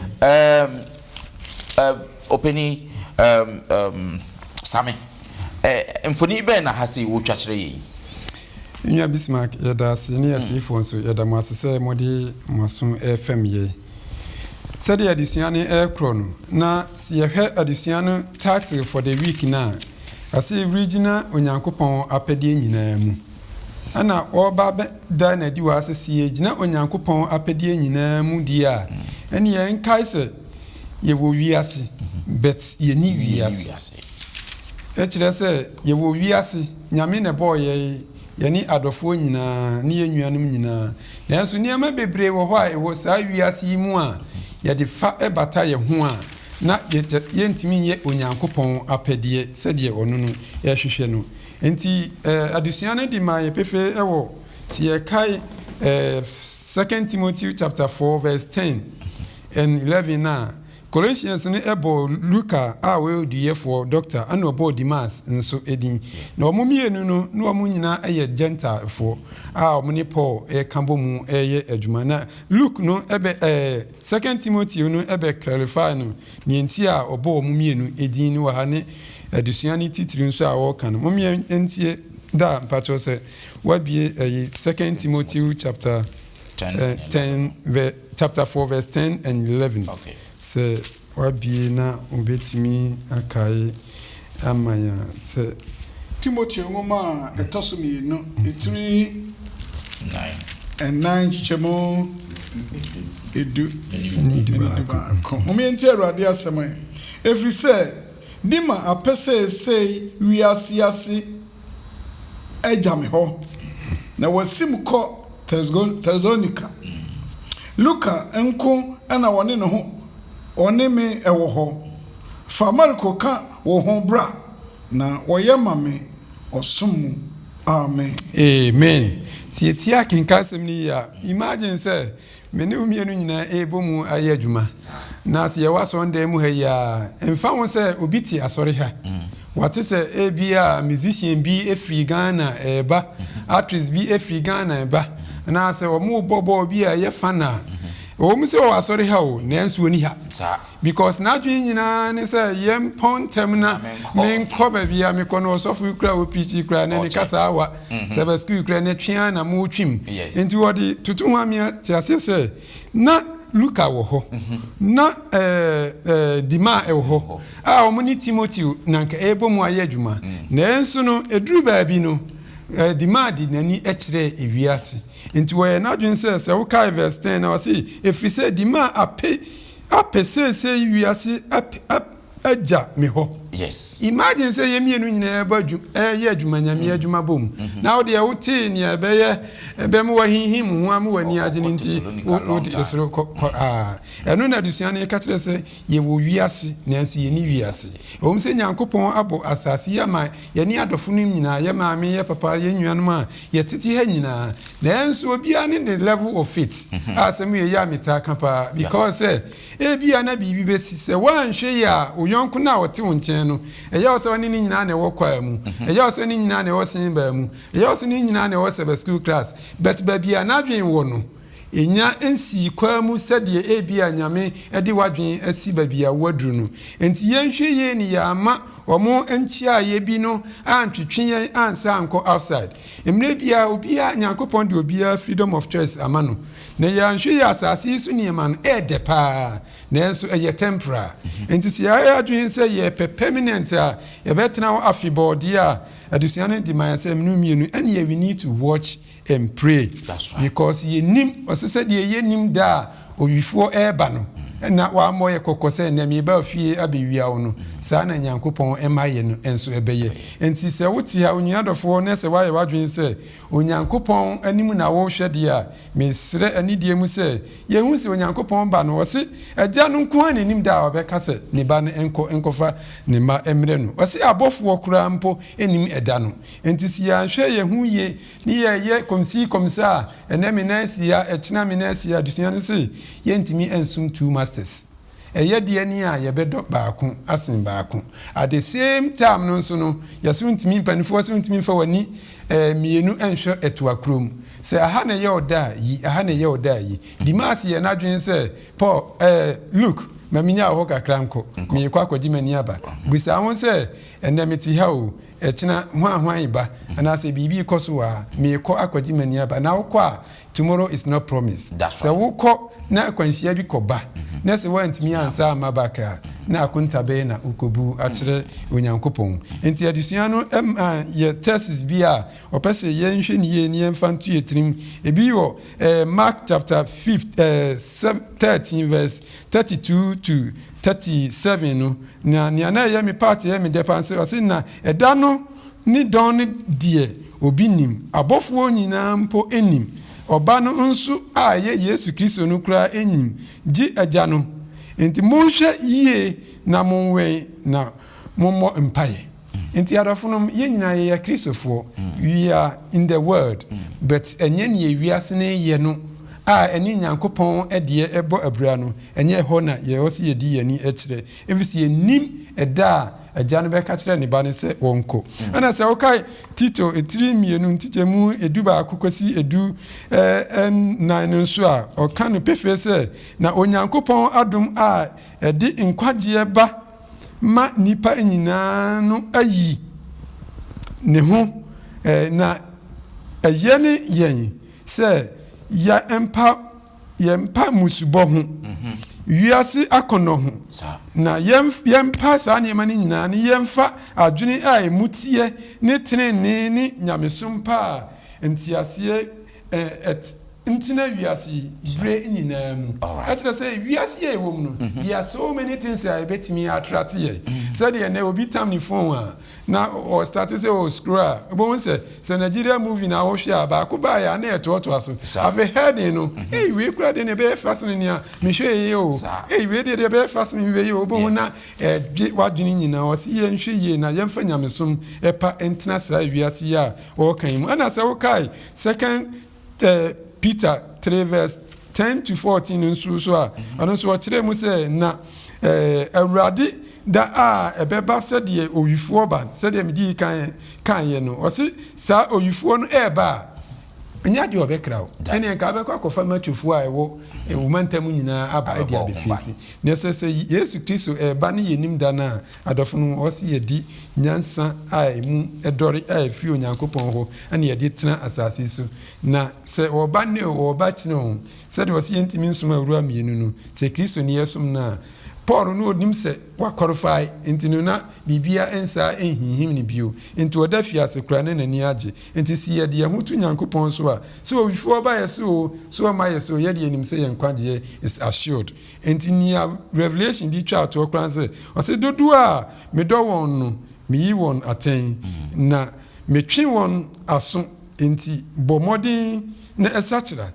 [SPEAKER 1] Openi Sami mfoni be na hasi wo twakere yi
[SPEAKER 4] Nya Bismarck yada senior tifo nso yada masese modi maso FM ye said the addition air chrono. Now, see a head addition title for the week now. I say regional onyankopon apedi nyina mu. Ana oba da na di wa asese gyina onyankopon apedi nyina mu dia. Ene yen kai se ye wo wiase bet ye ni wiase. E kire se ye wo wiase nyame ne boy ye ni adofo nyina ne ye nuanum nyina. Nanso niam bebre wo ho a e wo sa wiase yi mu a ye de fa e bata ye ho a na yentimi ye onyankopon apedie sɛdeɛ ɔno no yɛhwehwɛ no enti adusua no di ma yɛpefe ɛwɔ si yɛkae 2 Timothy chapter 4 verse 10 and 11 na Colossians no ɛbɔ Luka a wɔyɛ for doctor ana ɔbɔ Dimas nso edin na ɔmo mienu no na ɔmo nyina ɛyɛ Gentile for a ɔmo ne Paul ɛkambɔ mu ɛyɛ adwuma na Luke no ɛbɛ 2 Timothy no ɛbɛ clarify no ne nti a ɔbɔ ɔmo mienu edin no wɔ ha ne adusua ne titiri nso a wɔka no mo mie ntie da mpacho sɛ wabie 2 Timothy chapter 4 verse 10 and 11
[SPEAKER 1] okay.
[SPEAKER 4] Se wabie na obetimi akai amaya se
[SPEAKER 2] Timothy ngoma etosomi no eturi
[SPEAKER 1] 9
[SPEAKER 2] and 9 chichemo edu ba ko momenti awurade asɛm every say dima apese say wiase ejame ho na wasim kɔ Thessalonica Luka enko ana wone ne ho one me ewo ho fa Marko ka wo ho bra na woye mame osum amen
[SPEAKER 4] tie kenka asɛm ni ya imagine say me ne umienu nyina ebomu aye adwuma na se ye wasonda mu ha ya emfa ho say obi ti asɔre ha wate sɛ ebia musician bi efri Ghana eba actress bi efri Ghana eba na sɛ omo bobo bi a ye fana o mu se o asori ha o na enso oni ha because na dwen nyina ne se yem pontem na men ko ba bia me ko no sofu kura o pichi kura na ne kasa awa Sabbath school kura na twia na mo twim enti wodi tutu ho amia ti ase se na Luka wo ho na Dima e wo ho a o mu ni Timothy na nka ebo mu aye adwuma na enso no eduru ba bi no Dima di nani ekire ewiase into where na dwen say wo kai verse 10 na say if we say Dima ape say you ase aja me ho
[SPEAKER 1] yes
[SPEAKER 4] imagine say yemienu nyina badwu ye adwuma nyame adwuma bom na wo de wo te ne ebe mo wahihim ho am wani age ne nti wo de esoro eno na dusia ne ka kire say ye wo wiase nanso ye ni wiase o mse nyankopon abo asase ya ma ye ni adofo no nyina ye maame ye papa ye nnuanom a ye tete ha nyina nanso obia ne the level of faith asem ye ya meta kapa because ebia na bibi besi se wanhwe ya oyonko na wote wo nchen no eya ose woni ni nyina na wo kwa mu eya ose ni nyina na wo sen ba mu eya ose ni nyina na wo Sabbath school class but babia na dwen wo no enya ensi kwa mu sede ebia nyame ede wadwen asi babia wadru no enti yenhwe ye ni ya ama omo enchia ye bi no antwetwe ansa anko outside emre bia obia nyankopon de obia freedom of choice amano na ya nhwe ya asase isu ni man ede pa na enso eye temporary enti si ya adwen se ye permanent a ye betena afibodi a adusiane di man se mnu mienu and we need to watch and pray.
[SPEAKER 1] That's right.
[SPEAKER 4] Because ye nim osese de ye nim da owifo eba no na wa moye kokose na me ba fie abewia wo no sa na nyankopon emaye no enso ebeye enti se wuti ha onuadofo na se wa ye wadwen se onyankopon animu na wo hwede a me sre anidie mu se ye hu se onyankopon ba no wo se agya no nko an nim da obeka se ne ba no enkofa ne ma emre no wo se abofo kura mpo enim eda no enti si ya hwe ye hu ye ni ye komsa enemi na sia echina me na sia dusia ne se ye ntimi ensum two masters eye de ani a ye bedo baako asen baako at the same time no so no ye so ntimi mpanifo so ntimi fa wani mienu enhwe eto akrom se aha na ye oda yi aha na ye oda yi Dimas ye na dwen se Paul Luke maminya ho kakra nko me kwa kwaji mani aba busa ho se enemiti ha o echina hwan ba ana se bibi koso a me ko akwaji mani aba na wo kwa tomorrow is not promised.
[SPEAKER 1] That's
[SPEAKER 4] So
[SPEAKER 1] right.
[SPEAKER 4] wokɔ na akwanhyia bi kɔba na sɛ woantumi ansa ama baka na akonta bɛyɛ na wokɔbu akyerɛ onyankopɔn enti adusua no yɛ tests bi a ɔpɛ sɛ yɛnhwɛ ne yie ne yɛmfa nto yɛ tirim ebi wɔ Mark chapter 13 verse 32 to 37 no na nea na ɛyɛ me part yɛ me dɛpa sɛ ɔse na ɛda no ne dɔn no deɛ obi nim abɔfoɔ nyinaa mpo anim ɔba no nso a ɛyɛ Yesu Kristo no koraa anim gye agya no enti monhwɛ yie na monwɛn na mommɔ mpaeɛ enti adɔfo no yɛn nyinaa yɛyɛ Kristofoɔ we are in the world but ɛnyɛ ne yɛwiase ne yɛ no a ɛne Nyankopɔn ɛdeɛ ɛbɔ abura no ɛnyɛ hɔ na yɛwɔ sɛ yɛdi yɛni akyerɛ ɛfiri yɛnim ɛda a agya no bɛka kyerɛ ne ba ne sɛ wɔnkɔ ɛna sɛ wokae Tito 3:2 ntikyɛmu edu baako kɔsi edu nan no nso a ɔka no pefee sɛ na Onyankopɔn adom a ɛde nkwagyeɛ ba ma nipa nyinaa no ayi ne ho na ɛyɛ ne yɛn sɛ yɛmpa musubɔ ho wiase akɔnɔ ho na yɛmpa saa nneɛma no nyinaa ne yɛmfa adwene a emutie ne tenene ne nyamesom pa a ntiaseɛ ntina wiase bere nyinaa mu ɛkyerɛ sɛ wiase yɛ ɛwɔ mu no there are so many things a yɛbɛtumi attract yɛ sɛdeɛ na obi tam ne phone a na or start sɛ o scroll a ɛbɛhu sɛ Nigeria movie na wɔhwɛ a baako baayɛ a na ɛtoɔtoa so afei heading no wei kura de ne ɛbɛyɛ fasene ni a mehwɛ yie o wei de ɛbɛyɛ fasene wei o wobɛhu na wadwene nyinaa ɔse yɛnhwɛ yie na yɛmfa nyamesom ɛpa ntena saa wiase yi a wɔɔkan mu ɛna sɛ wokae second Peter 3 verse 10 to 14 nso so a ɔno nso ɔkyerɛ mu sɛ na awurade da a ɛbɛba sɛdeɛ oyifoɔ ba sɛdeɛ medi kan yɛ no ɔse saa oyifoɔ no ɛɛba a ɛnyɛ adeɛ ɔbɛkra wo ɛne nka bɛkɔ akɔfa matwofoɔ a ɛwɔ womantam nyinaa aba ɛde abɛfiri na ɛsɛ sɛ Yesu Kristo ɛɛba ne yɛnim da no a adɔfo no ɔse yɛdi nyansa a ɛmu ɛdɔre a ɛfiri Onyankopɔn hɔ ɛne yɛde tena asase so na sɛ wɔba ne wɔba kyene ho sɛdeɛ ɔse yɛntimi nsom awura mmienu no sɛ Kristo ne yɛsom no a Paul no onim sɛ wakɔrɔfae nti no na bibia ensa enhihim ne bio nti oda fiase kura ne nani agye nti si yɛ de yɛ ho to Nyankopɔn so a so owifoɔ ba yɛ so ma yɛ so yɛ de anim sɛ yɛn kwagye is assured nti nia Revelation di twa to kran sɛ ɔsɛ dodo a medɔ wɔn no meyi wɔn atɛn na metwe wɔn aso nti bɔ mmɔden na ɛsakyera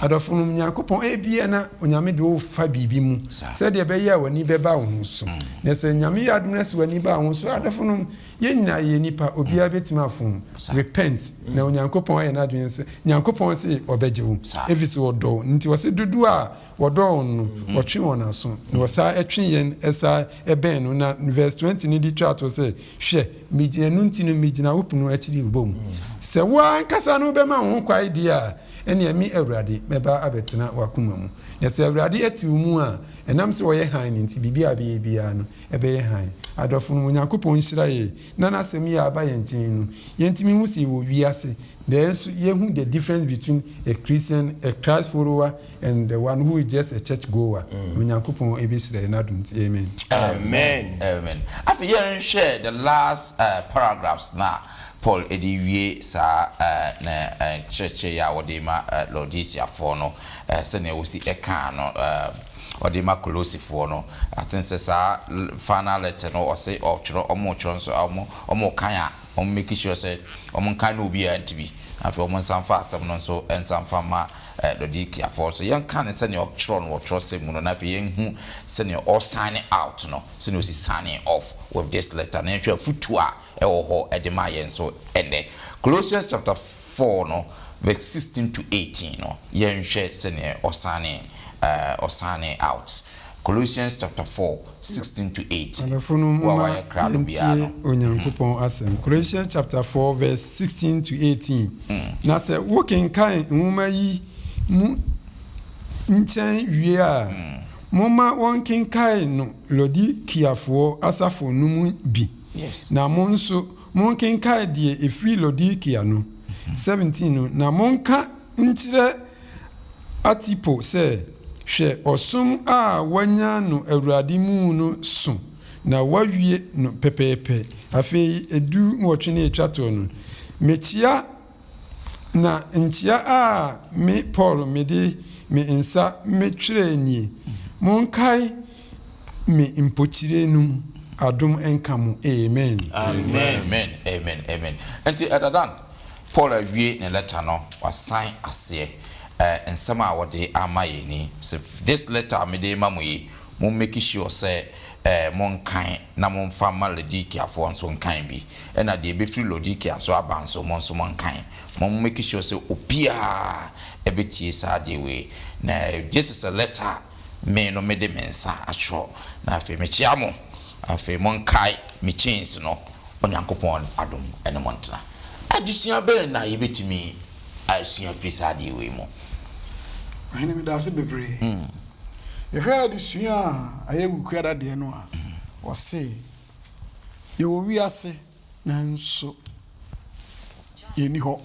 [SPEAKER 4] adɔfo no Nyankopɔn ebia na onyame de wo fa bibi mu sɛdeɛ bɛyɛ a wani bɛba wo ho so na sɛ nyame yɛ adom na sɛ wani ba wo ho so adɔfo no yɛn nyinaa yɛ nipa obiara bɛtumi afom repent na Onyankopɔn ayɛ n'adwene sɛ Nyankopɔn sɛ ɔbɛgye wo ɛfiri sɛ wɔdɔ nti wɔsɛ dodo a wɔdɔ wɔn no wɔtwe wɔn aso na wɔsaa ɛtwe yɛn ɛsaa ɛbɛn no na verse 20 ne di twa to sɛ hwɛ megyina no nti no megyina wo pono akyiri bom sɛ wo ankasa no bɛma wo ho kwae di a ɛne ɛmi Awurade mɛba abɛtena wakoma mu na sɛ Awurade ati wo mu a ɛnam sɛ wɔyɛ han ne nti biribi a bɛyɛ biara no ɛbɛyɛ han adɔfo no Onyankopɔn nhyira yɛ na n'asɛm yɛ aba yɛn nkyɛn no yɛntumi hu sɛ wɔ wiase nanso yɛhu the difference between a Christian, a Christ follower and the one who is just a church goer Onyankopɔn ɛbɛhyira yɛ n'adom nti amen
[SPEAKER 1] after yɛn share the last paragraphs na Paul ediwie sa na church ya wodema Laodicea for no sene wosi eka no wodema Colossae for no atense sa final letter no ose otworo omo so omo kan a make sure say omo kan no obi antibi afi omo sanfa asem no so ensanfa ma Laodicea for so yan kan sene otworo no otworo se mu no na afi yen hu sene all sign out no sene osi signing off with this letter na twa futu a ewo ho edema yen so ende Colossians chapter 4 no verse 16 to 18 no yen hwe sene osane out Colossians chapter 4 16 to 18
[SPEAKER 4] Onyankopɔn asɛm Colossians chapter 4 verse 16 to 18 na sɛ wokenkan nwoma yi mu nkyɛn wie a moma wɔnkenkan no Laodiceafoɔ asafo no mu bi na mo nso monkenkan deɛ efiri Laodicea no 17 no na monka nkyerɛ atipo sɛ hwɛ ɔsom a wanya no awurade mu no so na wawie no pɛpɛɛpɛ. Afei edu nwɔtwe ne etwa to no mekyia na nkyia a me Paul mede me nsa metwerɛ nie monkae me mpokyire num adom enka mo. Amen.
[SPEAKER 1] Amen. Amen. Enti Adadan Paul awie ne letter no wasan aseɛ nsɛm a wɔde ama yɛ ni. So this letter me de ma mo yi mo make sure sɛ mon kan na mon fa ma Laodikia fo nso kan bi na de be free Laodikia so aba nso mon so mon kan mon make sure sɛ opia ebetie sa de we na this is a letter me no me de mensa atro na afi me chia mo afi mon kai me chains no onyankopɔn adom ene montana adusua be na yebetimi asua free sa de we mo
[SPEAKER 2] ahene me da se bebre ye hwa adusua ayewu kwada de no a wo se ye wo wiase nanso ye ni ho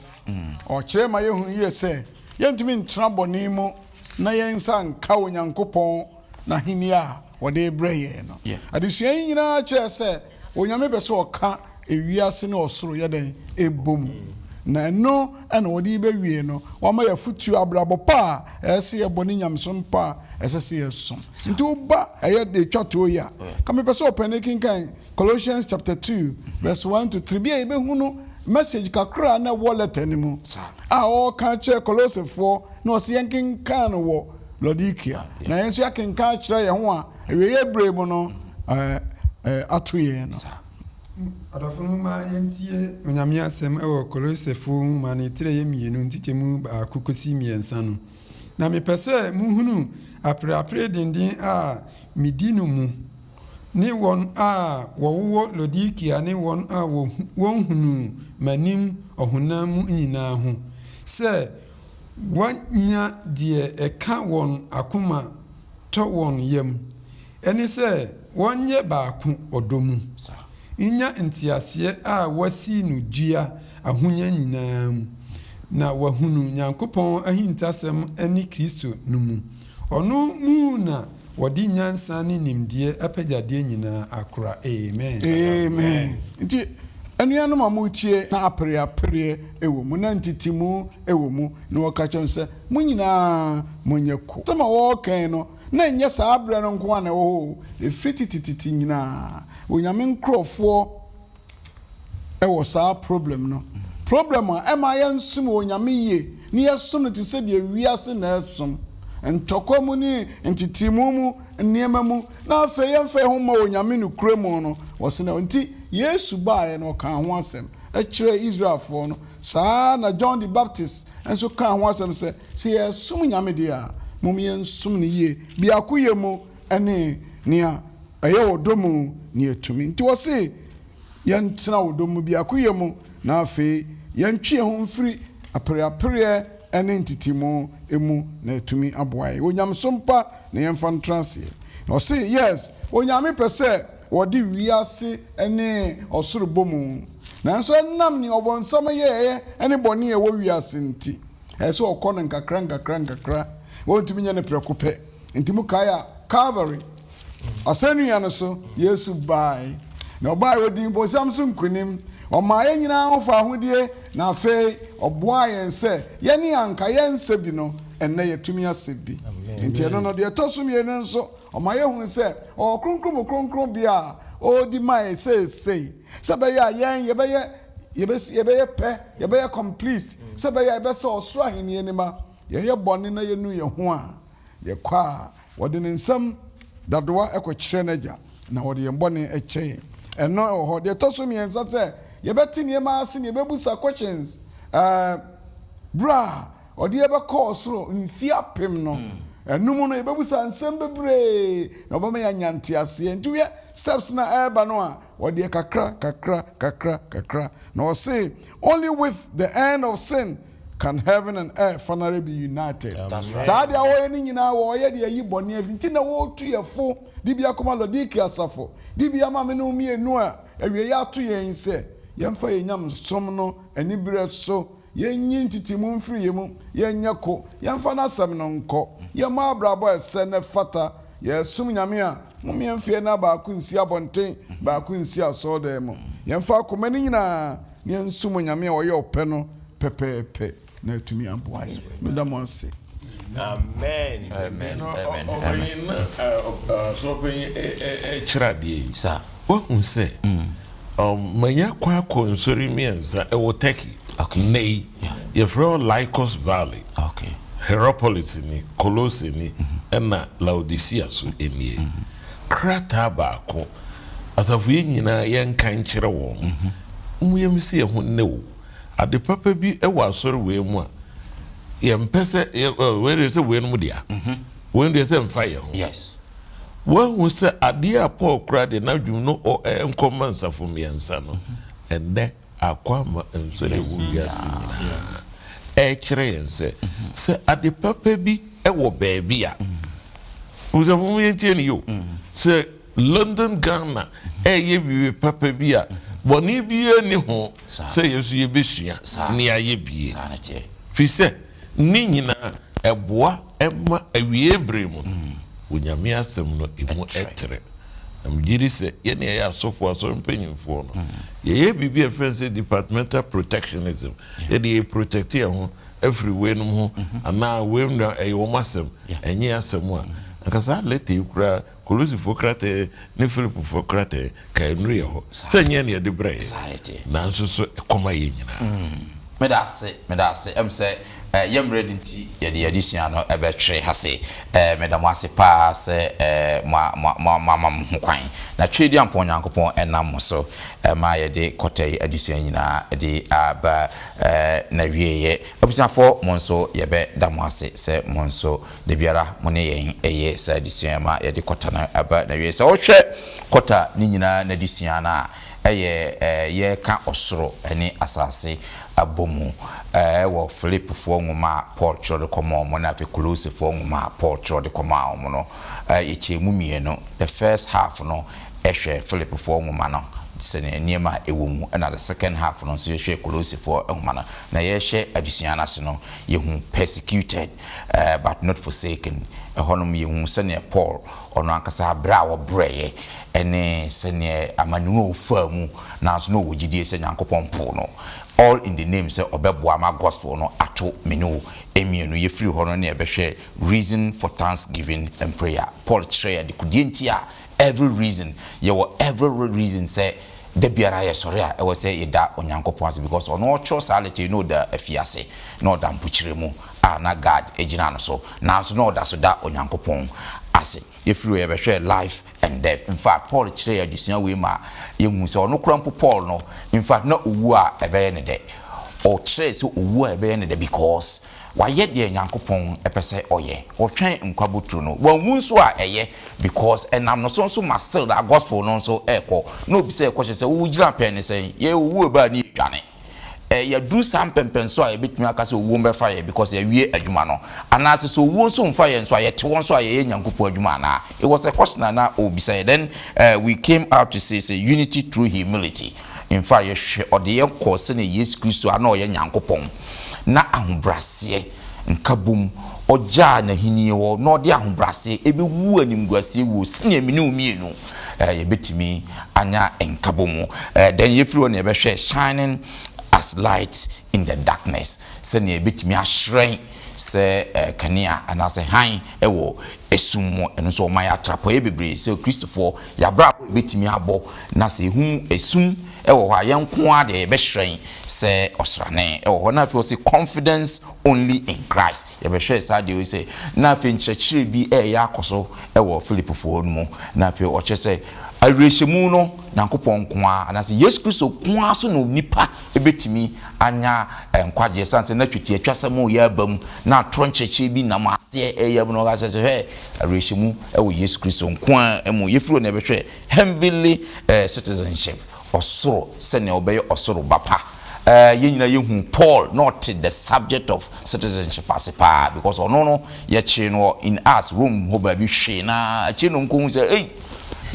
[SPEAKER 2] o kire ma ye hu ye se ye ntumi ntra boni mu na ye nsa nka onyankopɔn na hini a wo de breye no adusua nyina kire se onyame be se oka ewiase ne osoro ye den ebom na no ena wodi be wie no wama ya futu abrabo pa ese ye boni nyamson pa ese se ye som nti uba eye de twato ya kama pese opanikin kan Colossians chapter 2 verse 1 to 3 bia be hunu message kakra na wallet animu a o kan che Colossians 4 no se yankin kan wo Laodikia na yenso yakin kan kire ye ho a ewe ye brebo no atoye no
[SPEAKER 4] adafunu ma yentie onyame asɛm ɛwɔ Kolosefo ma ne tire ye mienu ntikyemu akokosi miensa no na mepɛsɛ muhunu apre dindin a midinu mu ne won a wɔwɔ Laodikia ne won a wɔhunu manim ɔhonam mu nyinaa ho sɛ wanya die ɛka won akoma tɔ won yam ɛne sɛ wonyɛ baako ɔdomu inya ntiaseɛ a wasi no dua ahonya nyinaa mu na wahunu nyankopɔn ahintasɛm ani Kristo no mu ɔno mu na wɔde nyansa ne nimdeɛ apagyadeɛ nyinaa akora. Amen.
[SPEAKER 2] Nti anuanom a mutie na apre ewo mu na ntitimu ewo mu na wɔka kyɛn sɛ mu nyinaa monyɛ ko sɛ ma wɔkan no na nyɛ saa abra no nko ana wo efitititi nyinaa onyame nkrɔfoɔ ɛwɔ saa problem no problem a ɛma yɛnsum onyame yie ne yɛsum no te sɛ de wiase na ɛsum ntɔkɔ mu ne ntitimu mu nneɛma mu na afei yɛmfa ho ma onyame no kure mu no wɔse na nti Yesu bae no ka ho asɛm ɛkyerɛ Israelfoɔ no saa na John the Baptist enso ka ho asɛm sɛ yɛsum nyame de a mum yɛnsum ne yie biakoyɛ mu ɛne nea ɛyɛ odomu ne atumi nti wɔse yɛntena odomu biakoyɛ mu na afei yɛntwe ho mfiri apre ɛne ntitimu emu na atumi aboae onyamsompa na yɛmfa ntraseɛ na ɔse yes onyame pɛ sɛ wɔde wiase ɛne ɔsoro bomu nanso nam ne ɔbɔnsam yɛɛ ɛne bɔne ɛwɔ wiase nti ɛsɛ ɔkɔ no nkakra wɔntumi nyɛ ne prɛko pɛ nti mu kaya Calvary asɛnnua no so Yesu bae na ɔbae wɔdi mbɔnsam so nkonim ɔmaa yɛn nyinaa ho fa ahodie na afei ɔboa yɛn sɛ yɛne anka yɛnsɛ bi no ɛnnɛ yɛtumi asɛ bi nti ɛno no deɛ ɛtɔ so mmienu nso ɔmaa yɛhunu sɛ ɔkronkron bi a ɔdi ma yɛ seesei sɛ bɛyɛ a yɛn yɛbɛyɛ pɛ yɛbɛyɛ complete sɛ bɛyɛ a yɛbɛsɛ ɔsoro ahenni anima yɛyɛ bɔne na yɛnu yɛn ho a yɛkɔ a wɔde ne nsɛm dadoa ɛkɔkyerɛ n'agya na wɔde yɛn bɔne ɛkyɛ ɛno ɛwɔ hɔ deɛ ɛtɔ so mmiɛnsa sɛ yɛbɛte nneɛma ase ne yɛbɛbusa questions bra ɔde yɛbɛkɔ ɔsoro mfi apem no ɛnum no yɛbɛbusa nsɛm bebree na ɔbɛma yɛanya nteaseɛ nti woyɛ steps na ɛreba no a wɔde kakra na ɔse only with the end of sin can heaven and earth finally be united.
[SPEAKER 1] That's right.
[SPEAKER 2] Saa de awoye ni nyina woye de yi bɔne afinti na wo tu yefo di bia koma Laodikia asafo di bia ma me no mienu a awie ya to yen se yemfa yenyam som no ani bere so yenyi ntitimu mfiri yemu yenya ko yemfa na asem no nko yema abrabo ese ne fata yesum nyame a mumye mfie na ba ku nsi abonten ba ku nsi asoda mu yemfa akoma ni nyina yensum nyame a oye opɛ no pepepe na atumi aboa medamonse.
[SPEAKER 3] Amen.
[SPEAKER 1] Amen.
[SPEAKER 5] So chiradi.
[SPEAKER 1] Sir.
[SPEAKER 5] What we say? Manya kwa nsori mienza e wo Turkey.
[SPEAKER 1] Okay.
[SPEAKER 5] Nei. Ye fro Lycos Valley.
[SPEAKER 1] Okay.
[SPEAKER 5] Hierapolis ni, Colossae ni, ena Laodicea so enie. Krata baako. Asafu nyina yen kan kyerɛ wɔn. Muyem si ho ne ade papa bi e wa asɔre we mu a yempese we say we no dia. We no say mfa ye ho.
[SPEAKER 1] Yes.
[SPEAKER 5] When we say ade a Paul kra de na dwum no o enkomma nsafo miensa no. Ende akwama nsɔre wu wiase nyina. Kyerɛ yen se ade papa bi e wo baabi a. Uzafo mu yentie ni yo. Se London Ghana ye bi papa bi a boni bi ni ho se yesu ye besua ni aye bie fi se ni nyina eboa ema awie bremu onyame asem no emu etre amgiri se ye ne ya asofo aso mpanyimfo no ye bibi e friends departmental protectionism ye dey protect ye ho everywhere no ho ana we no e wo masem enye asem a akasa lete kura Kolosi Fokrate ne Philip Fokrate ka enri ho sanye ne de brɛ na nso so ekoma ye nyina
[SPEAKER 1] medase em se yem ready nti ye de addition no ebetwe hase medamo ase pa se mama kwan na twedi ampon Nyankopɔn enam so ma ye de kotai addition nyina de aba na wieye obusiafo mo nso ye be damo ase se mo nso de biara mo ne yen eye se addition ma ye de kota na aba na wieye se wo hwɛ kota ni nyina na addition na ye ka osoro ene asase abomu wo Philip fo nwoma Paul chode koma omo na fe Colossae fo nwoma Paul chode koma omo no yechemu mienu the first half no ehwe Philip fo nwoma no sene niema ewumu na the second half no so yehwe Colossae fo nwoma no na yehwe adusua na se no yehu persecuted but not forsaken honum yehu sene Paul ono ankasa bra wo breye ene sene amanu ofamu na so no wogidie se Nyankopɔn po no all in the name say obeboa ma gospel no ato menu emienu ye free hono na ebehwe reason for thanksgiving and prayer. Paul tray de kudientia every reason every reason say de biara ye sori a e wo say ida Onyankopɔn because ono cho sality no da afiase no da mpuchiremu na God ejina no so na so no da so da Onyankopɔn ase if you ever share life and death. In fact, Paul chere adusua we ma yemu se ono krampo Paul no in fact na owu a ebe ne de o chere se owu a ebe ne de because wa ye de Nyankopɔn epese oye o twen nkwabotru no wanwu so a eye because enam no so ma still that gospel no so eko no bi se kwose se wo gira pen ne se ye owu ba ni dwane ya do some pempenso a ebetumi aka se owu mbefa ye because ya wie adwuma no anase so owu so mfa ye nso a ye te won so a ye Nyankopɔn adwuma na it was a question na obisa then we came out to say unity through humility. In fact ye ode ye course na Yesu Kristo ana o ye Nyankopɔn na ahobrase nkabum oja na hini wo na ode ahobrase ebewu animguase wo sene amini omienu ye betimi anya nkabum then ye free one ye be shining as light in the darkness sene ye betimi ashrain se kania anase han ewo esum eno so ma ya trapo ye bebre se Christopher ya bra betimi abo na se hu esum ewo ha yenko ade be hwren se osrane ewo na fe say confidence only in Christ ye be hwe sa de say na fe nchechire bi ya akoso ewo Philip fo mu na fe o che say arehemu no Nyankopɔn nkoa anase Yesu Kristo koa so no nipa ebetimi anya nkwaje sanse na tweti atwasam ya bam na troncheche bi na mase eyam no ga se he arehemu ewo Yesu Kristo nkoa emu yefuro na ebehwe heavenly citizenship osoro sene obeye osoro bapa yenyina yehu Paul not the subject of citizenship asipa because ono no ye chi no in us Rome ho ba bi hwe na chi no nko hu say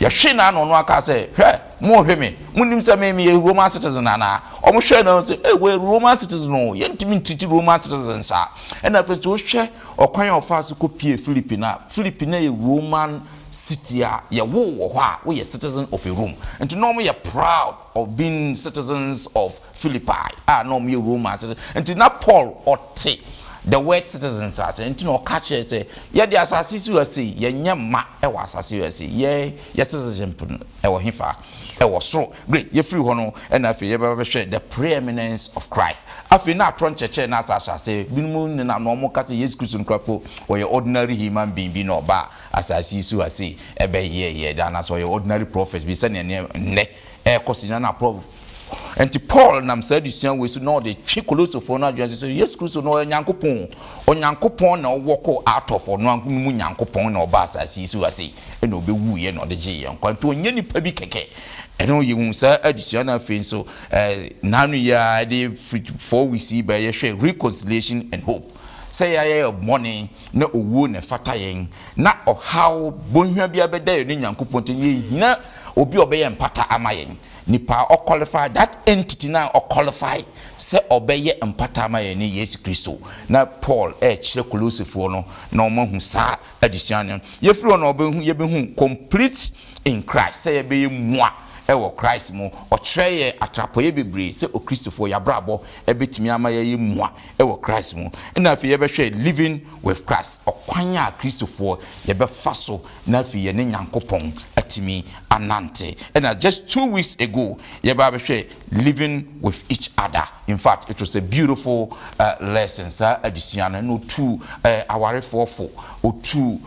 [SPEAKER 1] yɛhwe na no aka sɛ hwɛ mo hwɛ me munim sɛ me ye Roman citizen ana ɔmo hwɛ na sɛ we Roman citizen no yɛntimi ntiti Roman citizen sa ɛna afɛ so hwɛ ɔkwan ɔfa so kopie Philippine ye Roman city a ye wo hɔ a wo ye citizen of a Rome and no mo ye proud of being citizens of Philippi no mo ye Roman citizen and na Paul ɔte the word citizens are saying no catch say ye the asase you say ye nyama e wa asase you say ye citizenship e wo hefa e wo so great ye free ho no and afi ye be hwe the preeminence of Christ afi na atron cheche na asase say binum na no mo ka say Jesus Christ nkrapo or your ordinary human being bi no ba asase you say e be ye da na so your ordinary prophet bi say ne e kosina na prophet. And Paul nam said this young way so no the chikoloso for no just say yes Christ no onyankopon na woko out of no mu nyankopon na oba asase so ase e no be wu ye no de je ye kwanto onye nipa bi keke e no ye hu sa addition na fe so nanu ya de 4 weeks ba ye hwe reconciliation and hope say ya morning na owu na fata yen na ohaw bonhwa bia beda ye nyankopon te ye hina obi obeye mpata amayen nipa o qualify that entity now o qualify say obeye mpata amayen ni Yesu Kristo na Paul kire Kolosifo no na o mahu sa addition ye free no obehu ye behu complete in Christ say ye be mua ewo Christ mu o treye atrapo ye bebre se o Christopher ya brabo ebetimi amaye mua ewo Christ mu na afi ye be hwe living with Christ okwanya Christopher ye be faso na afi ye ne nyankopon atimi anante and just 2 weeks ago ye be hwe living with each other. In fact, it was a beautiful lesson sir addition no two aware fofo o two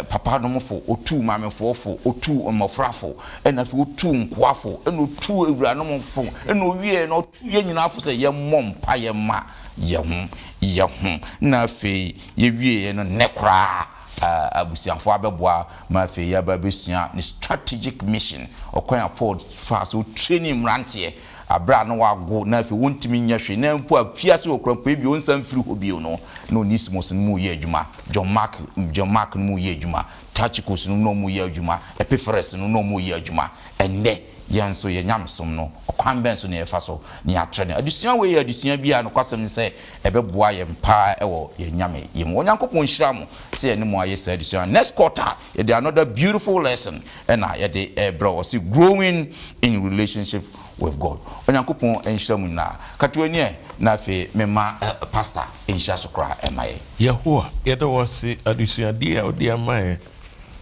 [SPEAKER 1] papa no mofo o two mame fofo o two omofrafo and afi o two wafo eno tu ewura no mfo eno wie no tu ye nyina afo se ye mompa ye ma ye ho na fe ye wie no nekra abusianfo abeboa ma fe ya babesua ni strategic mission okwan afford fast o training rantie abra no wago na fe wontimi nya hwe na mpo afiase okrampo bi on san firi hobio no no nismos no mu ye adwuma John Mark no mu ye adwuma Tachikos no mu ye adwuma Epiphras no mu ye adwuma enne yanso ye nyamsom no okwan ben so ne yefa so ne atrene adusuan we ye adusuan bia no kwasem se ebeboa ye mpa ewo ye nyame ye mo onyankopon hira mo se ye ne mo aye sa adusuan next quarter ye dey another beautiful lesson and ye dey bro see growing in relationship with God onyankopon enhira mu na katwani na fe mema pastor enhira so kra emaye
[SPEAKER 5] Yehowa yeda wase adusuan dia odi amaye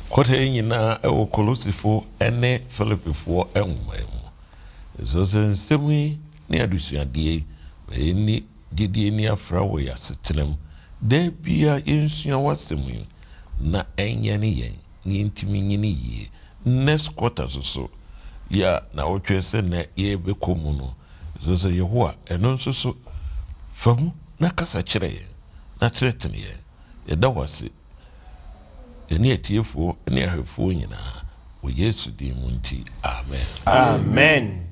[SPEAKER 5] kote nyina ewo Kolosifo ene Filipifo enwemu so sensemi ne adusuadie eni gidie ni afra wo ya setrem da bia yensua wasemu na enye ne yen ni ntimi nyine yie next quarter so ya na otwese na ye bekomu no so Yehowa eno so famu na kasa kire ye na tretene ye yeda wase eni etiefo eni ahefo nyina o Yesu di munti amen.